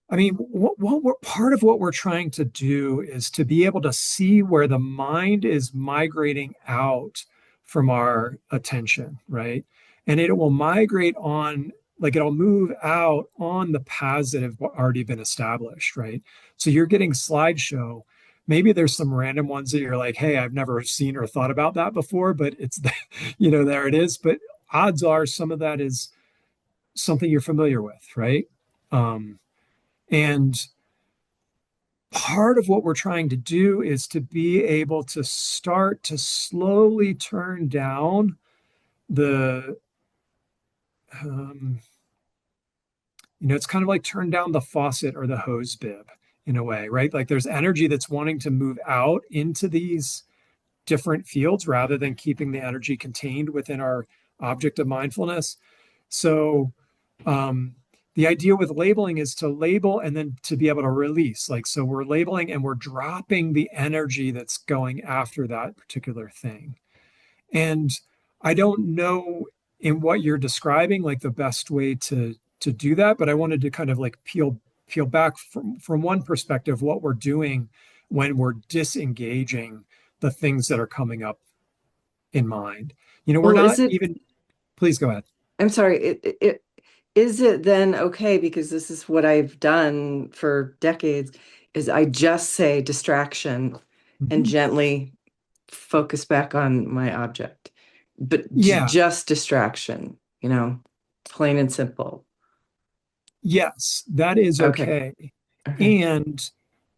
I mean, what we're part of what we're trying to do is to be able to see where the mind is migrating out from our attention, right? And it will migrate on, like it'll move out on the paths that have already been established, right? So you're getting slideshow. Maybe there's some random ones that you're like, hey, I've never seen or thought about that before, but it's, there it is. But odds are some of that is something you're familiar with, right? Um, and part of what we're trying to do is to be able to start to slowly turn down the, um, it's kind of like turn down the faucet or the hose bib in a way, right? Like there's energy that's wanting to move out into these different fields rather than keeping the energy contained within our object of mindfulness. So, the idea with labeling is to label and then to be able to release. Like, so we're labeling and we're dropping the energy that's going after that particular thing. And I don't know in what you're describing, like the best way to do that, but I wanted to kind of like peel back from one perspective what we're doing when we're disengaging the things that are coming up in mind. We're Well, not even, please go ahead. I'm sorry, is it then okay, because this is what I've done for decades, is I just say distraction and Mhm. gently focus back on my object, but Yeah. just distraction, plain and simple. Yes, that is Okay. okay. Okay. And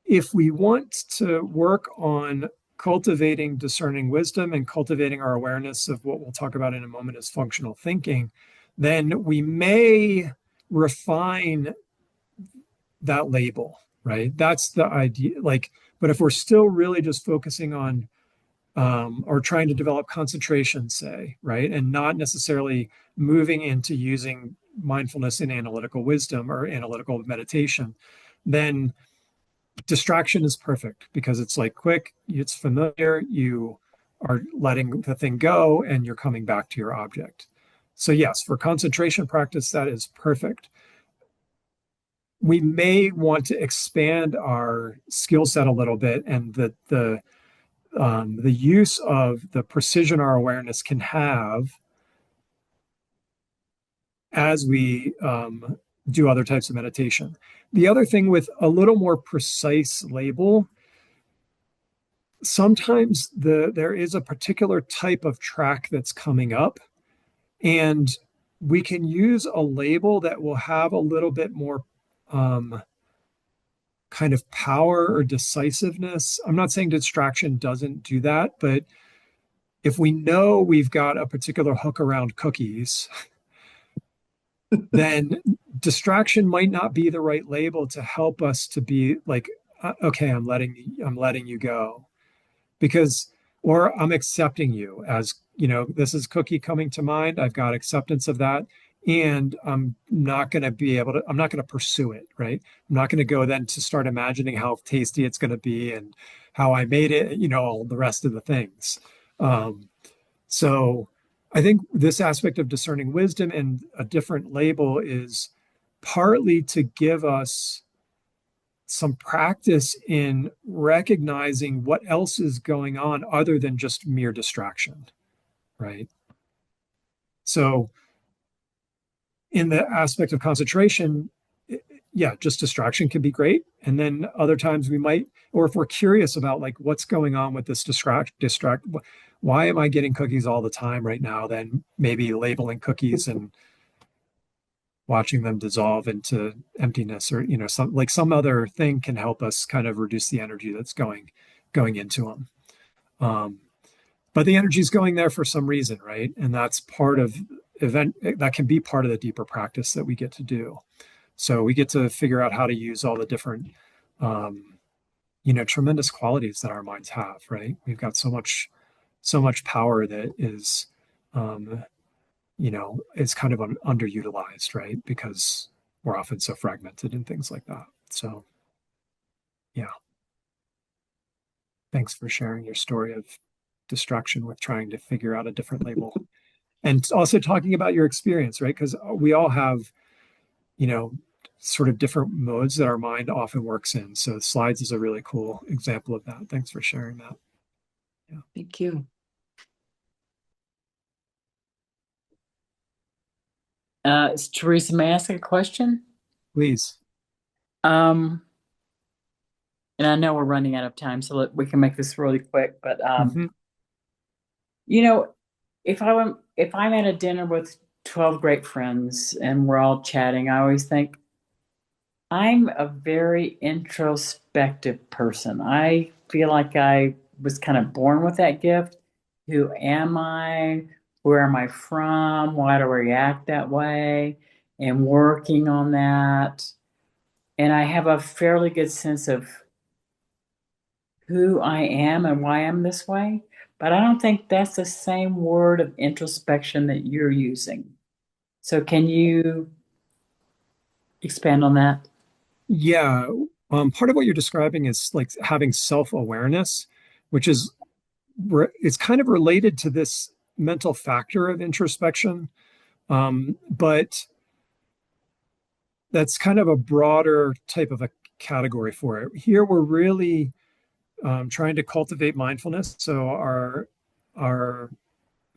if we want to work on cultivating discerning wisdom and cultivating our awareness of what we'll talk about in a moment as functional thinking, then we may refine that label, right? That's the idea. Like, but if we're still really just focusing on or trying to develop concentration, say, right, and not necessarily moving into using mindfulness in analytical wisdom or analytical meditation, then distraction is perfect because it's like quick, it's familiar, you are letting the thing go and you're coming back to your object. So, yes, for concentration practice, that is perfect. We may want to expand our skill set a little bit and the use of the precision our awareness can have as we do other types of meditation. The other thing with a little more precise label, sometimes there is a particular type of track that's coming up, and we can use a label that will have a little bit more kind of power or decisiveness. I'm not saying distraction doesn't do that, but if we know we've got a particular hook around cookies, then distraction might not be the right label to help us to be like, okay, I'm letting you go because, or I'm accepting you as, this is cookie coming to mind. I've got acceptance of that. And I'm not going to pursue it, right? I'm not going to go then to start imagining how tasty it's going to be and how I made it, all the rest of the things. Um, so I think this aspect of discerning wisdom and a different label is partly to give us some practice in recognizing what else is going on other than just mere distraction, right? So in the aspect of concentration, yeah, just distraction can be great. And then other times we might, or if we're curious about like what's going on with this distract, why am I getting cookies all the time right now? Then maybe labeling cookies and watching them dissolve into emptiness, or some other thing can help us kind of reduce the energy that's going into them. But the energy is going there for some reason, right? And that's part of event that can be part of the deeper practice that we get to do. So we get to figure out how to use all the different tremendous qualities that our minds have, right? We've got so much power that is is kind of underutilized, right? Because we're often so fragmented and things like that. So, yeah. Thanks for sharing your story of distraction with trying to figure out a different label. And also talking about your experience, right? Because we all have, sort of different modes that our mind often works in. So slides is a really cool example of that. Thanks for sharing that. Yeah. Thank you. Teresa, may I ask a question? Please. And I know we're running out of time, so we can make this really quick. But if I'm at a dinner with 12 great friends and we're all chatting, I always think I'm a very introspective person. I feel like I was kind of born with that gift. Who am I? Where am I from? Why do I react that way? And working on that. And I have a fairly good sense of who I am and why I'm this way. But I don't think that's the same word of introspection that you're using. So can you expand on that? Yeah. Part of what you're describing is like having self-awareness, which is it's kind of related to this mental factor of introspection. But that's kind of a broader type of a category for it. Here we're really trying to cultivate mindfulness. So our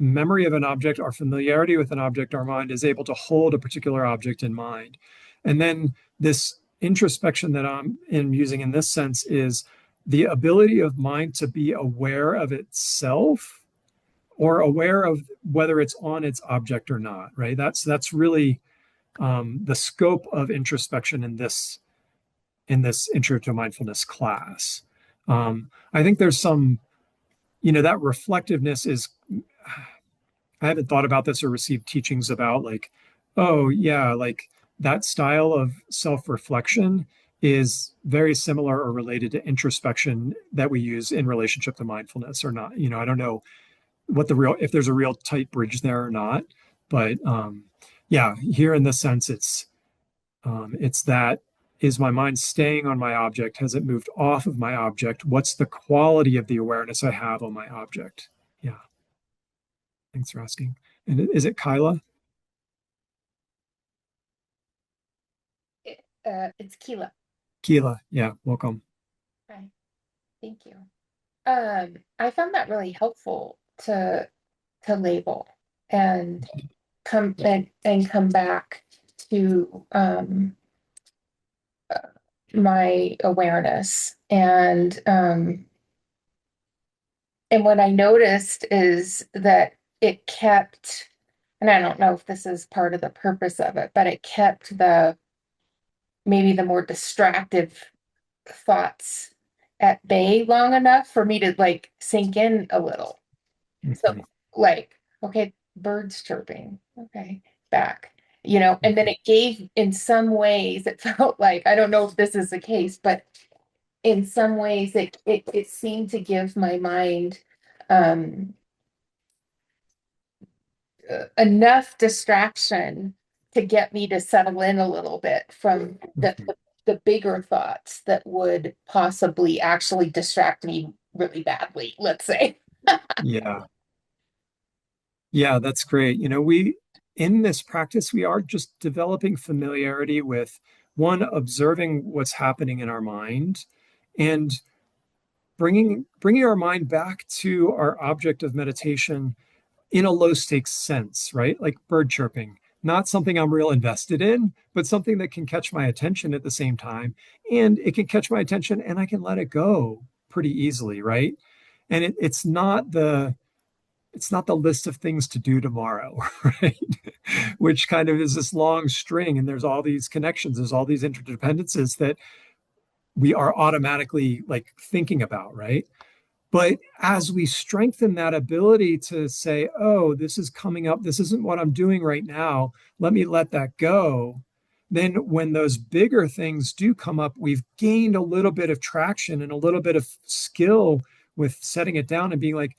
memory of an object, our familiarity with an object, our mind is able to hold a particular object in mind. And then this introspection that I'm using in this sense is the ability of mind to be aware of itself or aware of whether it's on its object or not, right? That's really the scope of introspection in this Intro to Mindfulness class. I think there's some, that reflectiveness is, I haven't thought about this or received teachings about like, oh yeah, like that style of self-reflection is very similar or related to introspection that we use in relationship to mindfulness or not. I don't know if there's a real tight bridge there or not, but yeah, here in this sense, it's that, is my mind staying on my object? Has it moved off of my object? What's the quality of the awareness I have on my object? Yeah. Thanks for asking. And is it Kyla? It's Keela. Keela. Yeah. Welcome. Hi, thank you. I found that really helpful to label and come back to my awareness and what I noticed is that it kept, and I don't know if this is part of the purpose of it, but it kept maybe the more distractive thoughts at bay long enough for me to like sink in a little. So like, okay, birds chirping, okay, back, and then it gave, in some ways, it felt like, I don't know if this is the case, but in some ways it seemed to give my mind enough distraction to get me to settle in a little bit from the bigger thoughts that would possibly actually distract me really badly, let's say. Yeah. Yeah, that's great. In this practice, we are just developing familiarity with one, observing what's happening in our mind and bringing our mind back to our object of meditation in a low stakes sense, right? Like bird chirping, not something I'm real invested in, but something that can catch my attention at the same time. And it can catch my attention and I can let it go pretty easily, right? And it's not the list of things to do tomorrow, right? Which kind of is this long string, and there's all these connections, there's all these interdependencies that we are automatically like thinking about, right? But as we strengthen that ability to say, oh, this is coming up, this isn't what I'm doing right now, let me let that go. Then when those bigger things do come up, we've gained a little bit of traction and a little bit of skill with setting it down and being like,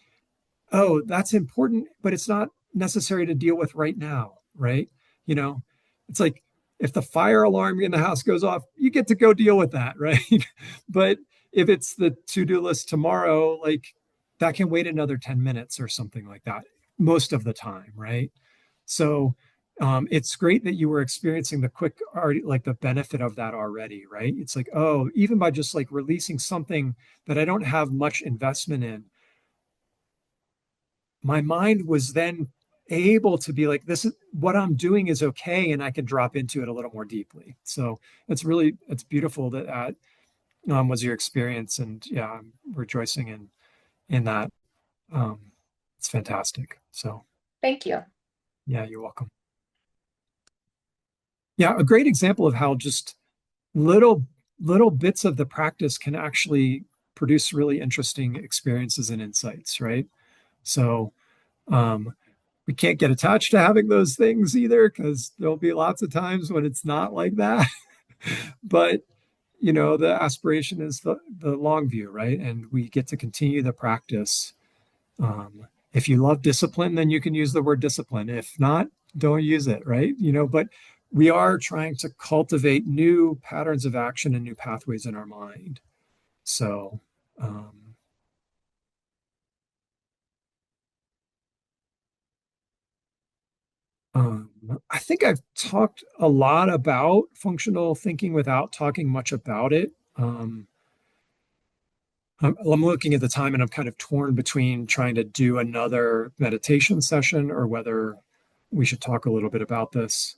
oh, that's important, but it's not necessary to deal with right now, right? You know, it's like if the fire alarm in the house goes off, you get to go deal with that, right? But if it's the to-do list tomorrow, like that can wait another 10 minutes or something like that most of the time, right? So it's great that you were experiencing the quick, like the benefit of that already, right? It's like, oh, even by just like releasing something that I don't have much investment in, my mind was then able to be like, this is what I'm doing is okay, and I can drop into it a little more deeply. So it's beautiful that that was your experience, and yeah, I'm rejoicing in that. Um, it's fantastic. So Thank you. yeah, you're welcome. Yeah, a great example of how just little bits of the practice can actually produce really interesting experiences and insights, right? So um, we can't get attached to having those things either, because there'll be lots of times when it's not like that. But the aspiration is the long view, right? And we get to continue the practice. If you love discipline, then you can use the word discipline. If not, don't use it, right? But we are trying to cultivate new patterns of action and new pathways in our mind. So I think I've talked a lot about functional thinking without talking much about it. I'm looking at the time and I'm kind of torn between trying to do another meditation session or whether we should talk a little bit about this.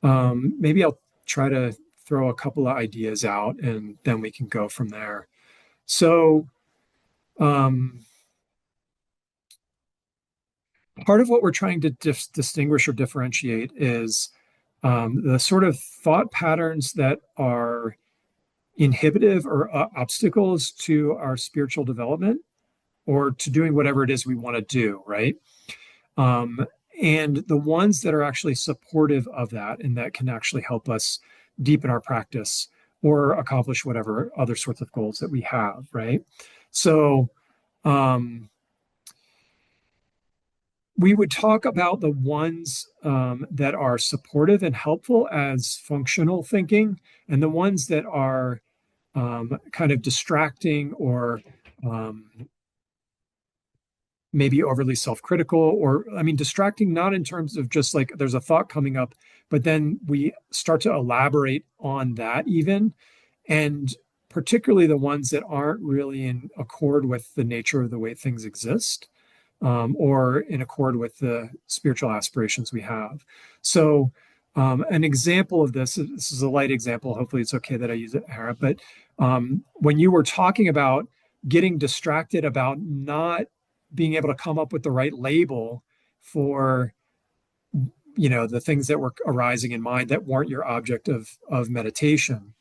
Maybe I'll try to throw a couple of ideas out and then we can go from there. So, part of what we're trying to distinguish or differentiate is the sort of thought patterns that are inhibitive or obstacles to our spiritual development or to doing whatever it is we want to do, right? Um, and the ones that are actually supportive of that and that can actually help us deepen our practice or accomplish whatever other sorts of goals that we have, right? So, we would talk about the ones that are supportive and helpful as functional thinking, and the ones that are kind of distracting or maybe overly self-critical, or I mean, distracting not in terms of just like there's a thought coming up, but then we start to elaborate on that even, and particularly the ones that aren't really in accord with the nature of the way things exist or in accord with the spiritual aspirations we have. So, an example of this is a light example. Hopefully, it's okay that I use it, Hera. But when you were talking about getting distracted about not being able to come up with the right label for the things that were arising in mind that weren't your object of meditation,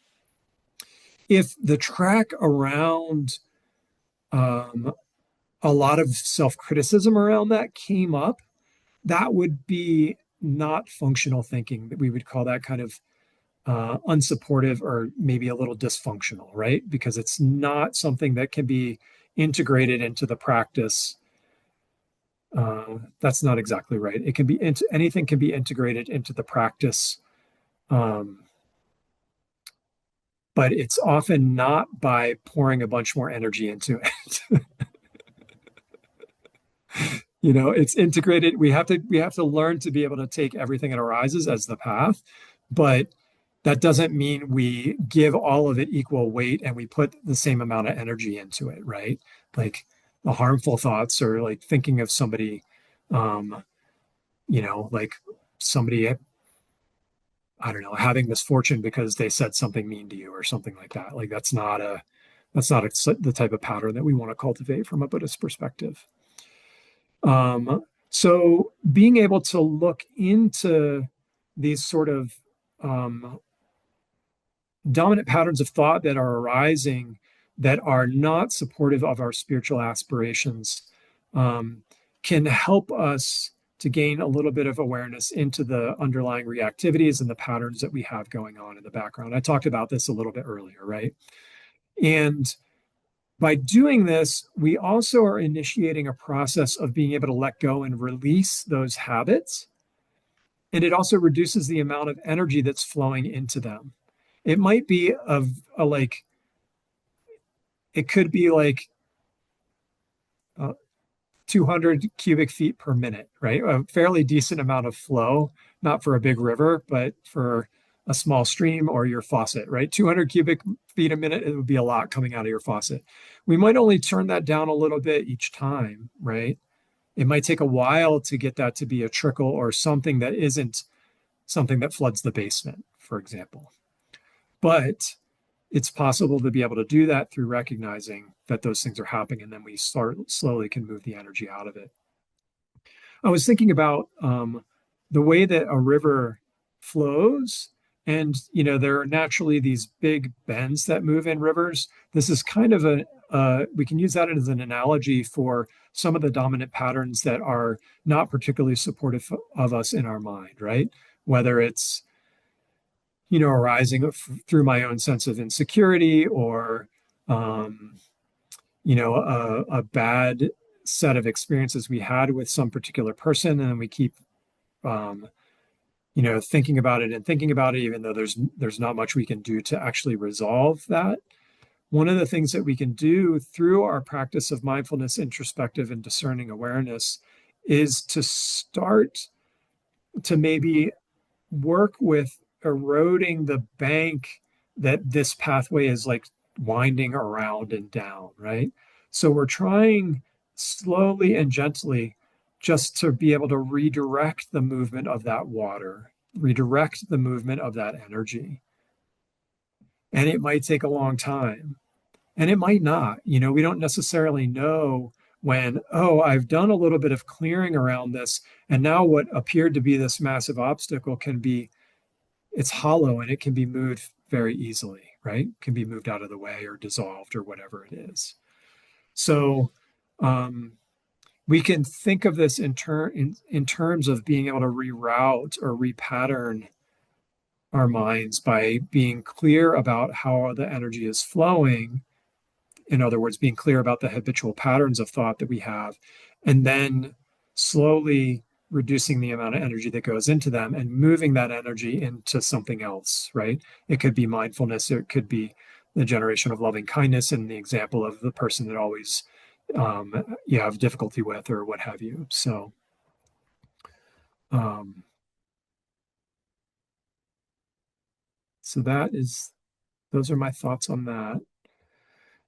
if the track around a lot of self-criticism around that came up, that would be not functional thinking. We would call that kind of unsupportive or maybe a little dysfunctional, right? Because it's not something that can be integrated into the practice. That's not exactly right. It can be anything can be integrated into the practice, but it's often not by pouring a bunch more energy into it. It's integrated. We have to learn to be able to take everything that arises as the path, but that doesn't mean we give all of it equal weight and we put the same amount of energy into it, right? Like the harmful thoughts or like thinking of somebody, um, like somebody, I don't know, having misfortune because they said something mean to you or something like that. Like the type of pattern that we want to cultivate from a Buddhist perspective. So being able to look into these sort of dominant patterns of thought that are arising that are not supportive of our spiritual aspirations can help us to gain a little bit of awareness into the underlying reactivities and the patterns that we have going on in the background. I talked about this a little bit earlier, right? And by doing this, we also are initiating a process of being able to let go and release those habits. And it also reduces the amount of energy that's flowing into them. It might be it could be like 200 cubic feet per minute, right? A fairly decent amount of flow, not for a big river, but for a small stream or your faucet, right? 200 cubic feet a minute, it would be a lot coming out of your faucet. We might only turn that down a little bit each time, right? It might take a while to get that to be a trickle or something that isn't something that floods the basement, for example. But it's possible to be able to do that through recognizing that those things are happening, and then we slowly can move the energy out of it. I was thinking about the way that a river flows, and there are naturally these big bends that move in rivers. This is kind of we can use that as an analogy for some of the dominant patterns that are not particularly supportive of us in our mind, right? Whether it's arising through my own sense of insecurity or, a bad set of experiences we had with some particular person, and then we keep, thinking about it and thinking about it, even though there's not much we can do to actually resolve that. One of the things that we can do through our practice of mindfulness, introspective, and discerning awareness is to start to maybe work with eroding the bank that this pathway is like winding around and down, right? So we're trying slowly and gently just to be able to redirect the movement of that water, redirect the movement of that energy. And it might take a long time, and it might not. We don't necessarily know when, oh, I've done a little bit of clearing around this, and now what appeared to be this massive obstacle it's hollow and it can be moved very easily, right? Can be moved out of the way or dissolved or whatever it is. So we can think of this in terms of being able to reroute or repattern our minds by being clear about how the energy is flowing. In other words, being clear about the habitual patterns of thought that we have, and then slowly reducing the amount of energy that goes into them and moving that energy into something else, right? It could be mindfulness, it could be the generation of loving kindness, and the example of the person that always you have difficulty with or what have you. So, um, those are my thoughts on that.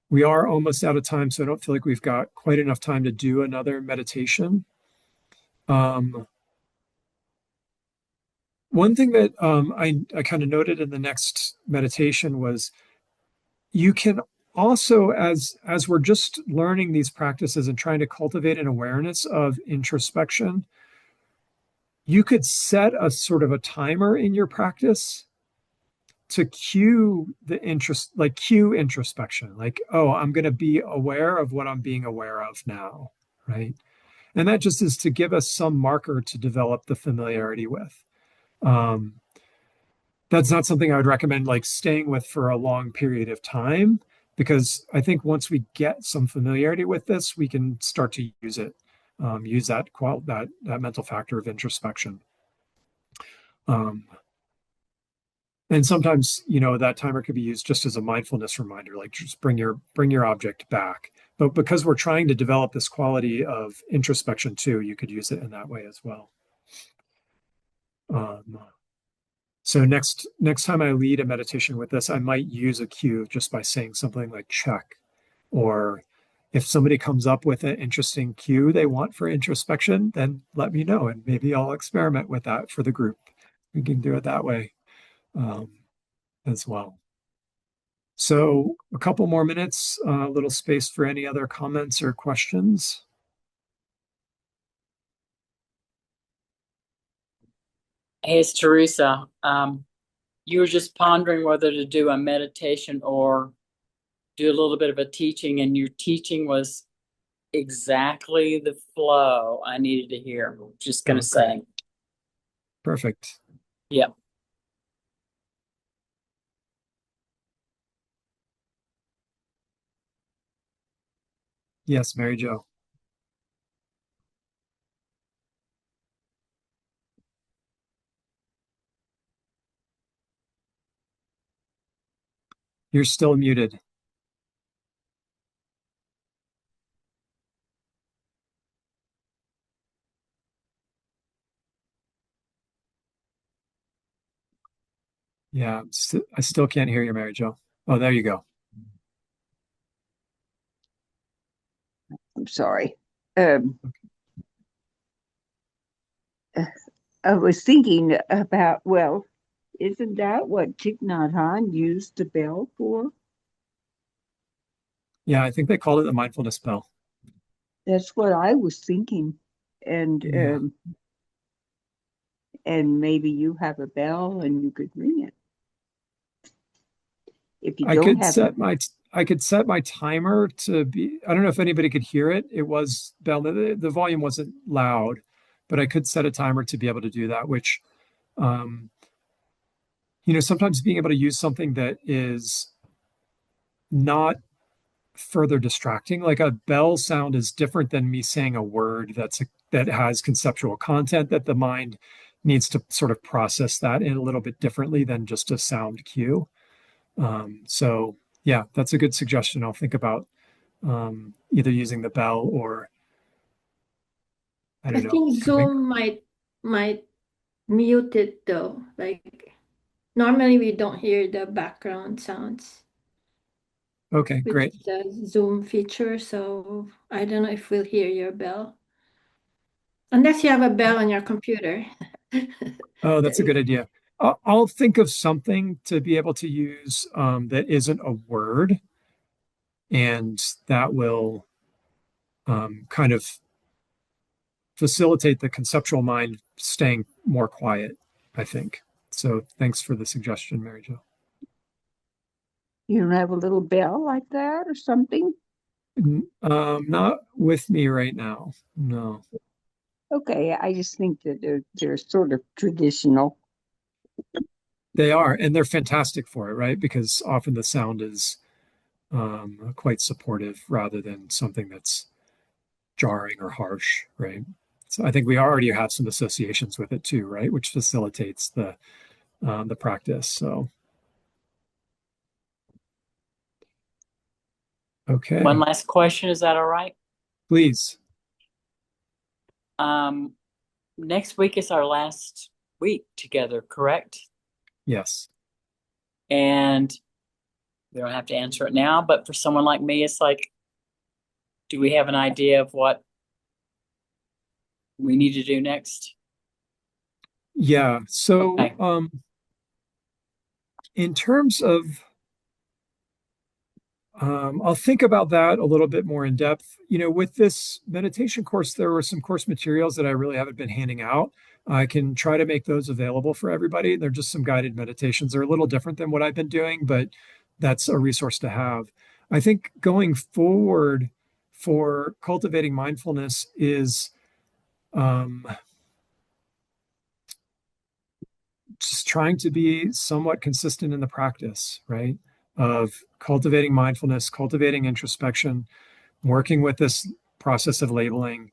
We are almost out of time, so I don't feel like we've got quite enough time to do another meditation. One thing that I kind of noted in the next meditation was you can also, as we're just learning these practices and trying to cultivate an awareness of introspection, you could set a sort of a timer in your practice to cue introspection, like, oh, I'm going to be aware of what I'm being aware of now, right? And that just is to give us some marker to develop the familiarity with. That's not something I would recommend like staying with for a long period of time, because I think once we get some familiarity with this, we can start to use it, use that mental factor of introspection. And sometimes, that timer could be used just as a mindfulness reminder, like just bring your object back. But because we're trying to develop this quality of introspection too, you could use it in that way as well. So next time I lead a meditation with this, I might use a cue just by saying something like check, or if somebody comes up with an interesting cue they want for introspection, then let me know, and maybe I'll experiment with that for the group. We can do it that way um, as well. So a couple more minutes, a little space for any other comments or questions. Hey, it's Teresa. You were just pondering whether to do a meditation or do a little bit of a teaching, and your teaching was exactly the flow I needed to hear. Just gonna say, Perfect. yep. Yes, Mary Jo. You're still muted. Yeah, I still can't hear you, Mary Jo. Oh, there you go. I'm sorry. Um, I was thinking about, well, isn't that what Thich Nhat Hanh used the bell for? Yeah, I think they called it the mindfulness bell. That's what I was thinking. And Yeah. and maybe you have a bell and you could ring it. If you I don't could have a, set my timer to be, I don't know if anybody could hear it. It was bell, the volume wasn't loud, but I could set a timer to be able to do that, which um, sometimes being able to use something that is not further distracting, like a bell sound is different than me saying a word that has conceptual content that the mind needs to sort of process that in a little bit differently than just a sound cue. So yeah, that's a good suggestion. I'll think about either using the bell or I I don't know, think coming. Zoom might mute it though. Like normally we don't hear the background sounds Okay, with great. the Zoom feature, so I don't know if we'll hear your bell. Unless you have a bell on your computer. Oh, that's a That good idea. I'll think of something to be able to use that isn't a word, and that will kind of facilitate the conceptual mind staying more quiet, I think. So thanks for the suggestion, Mary Jo. you don't have a little bell like that or something? Not with me right now. No, Okay, I just think that they're sort of traditional. they are, and they're fantastic for it, right? Because often the sound is quite supportive rather than something that's jarring or harsh, right? So I think we already have some associations with it too, right? Which facilitates the practice. So One okay, last question, is that all right? please. Um, Next week is our last week together, correct? Yes. And we don't have to answer it now, but for someone like me, it's like, do we have an idea of what we need to do next? Yeah. So Okay. in terms of I'll think about that a little bit more in depth. With this meditation course, there were some course materials that I really haven't been handing out. I can try to make those available for everybody. They're just some guided meditations. They're a little different than what I've been doing, but that's a resource to have. I think going forward for cultivating mindfulness is um, just trying to be somewhat consistent in the practice, right? Of cultivating mindfulness, cultivating introspection, working with this process of labeling.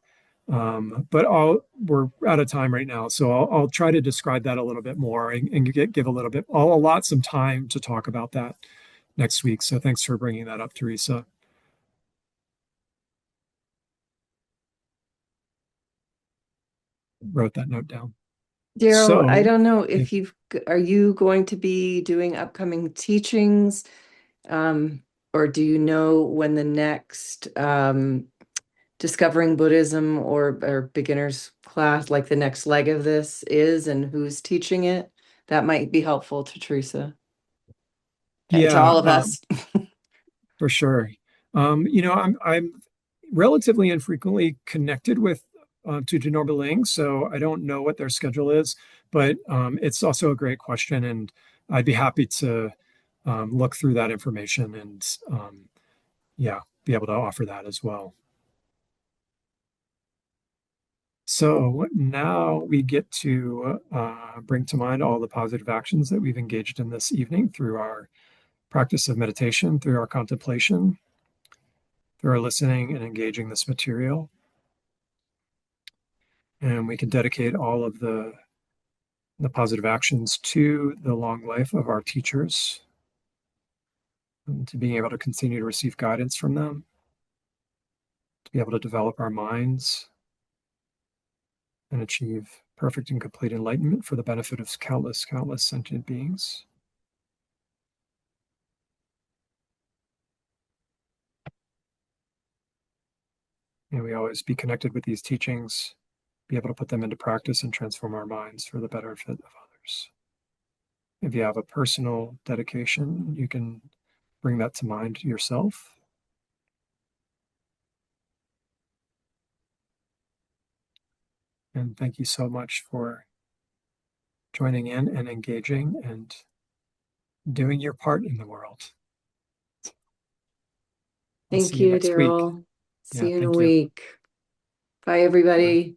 But we're out of time right now, so I'll try to describe that a little bit more and give a little bit. I'll allot some time to talk about that next week. So thanks for bringing that up, Teresa. Wrote that note down. Daryl, I So don't know if if are you going to be doing upcoming teachings? Or do you know when the next Discovering Buddhism or beginners class, like the next leg of this is, and who's teaching it? That might be helpful to Teresa and to yeah, all of us. for sure. I'm relatively infrequently connected with to Norba Ling, so I don't know what their schedule is, but it's also a great question, and I'd be happy to look through that information and yeah, be able to offer that as well. So now we get to bring to mind all the positive actions that we've engaged in this evening through our practice of meditation, through our contemplation, through our listening and engaging this material. And we can dedicate all of the positive actions to the long life of our teachers and to being able to continue to receive guidance from them, to be able to develop our minds and achieve perfect and complete enlightenment for the benefit of countless, countless sentient beings. May we always be connected with these teachings, be able to put them into practice and transform our minds for the benefit of others. If you have a personal dedication, you can bring that to mind yourself. And thank you so much for joining in and engaging and doing your part in the world. I'll see Thank you you, next week. Daryl. See Yeah, you in a thank you. week. Bye, everybody.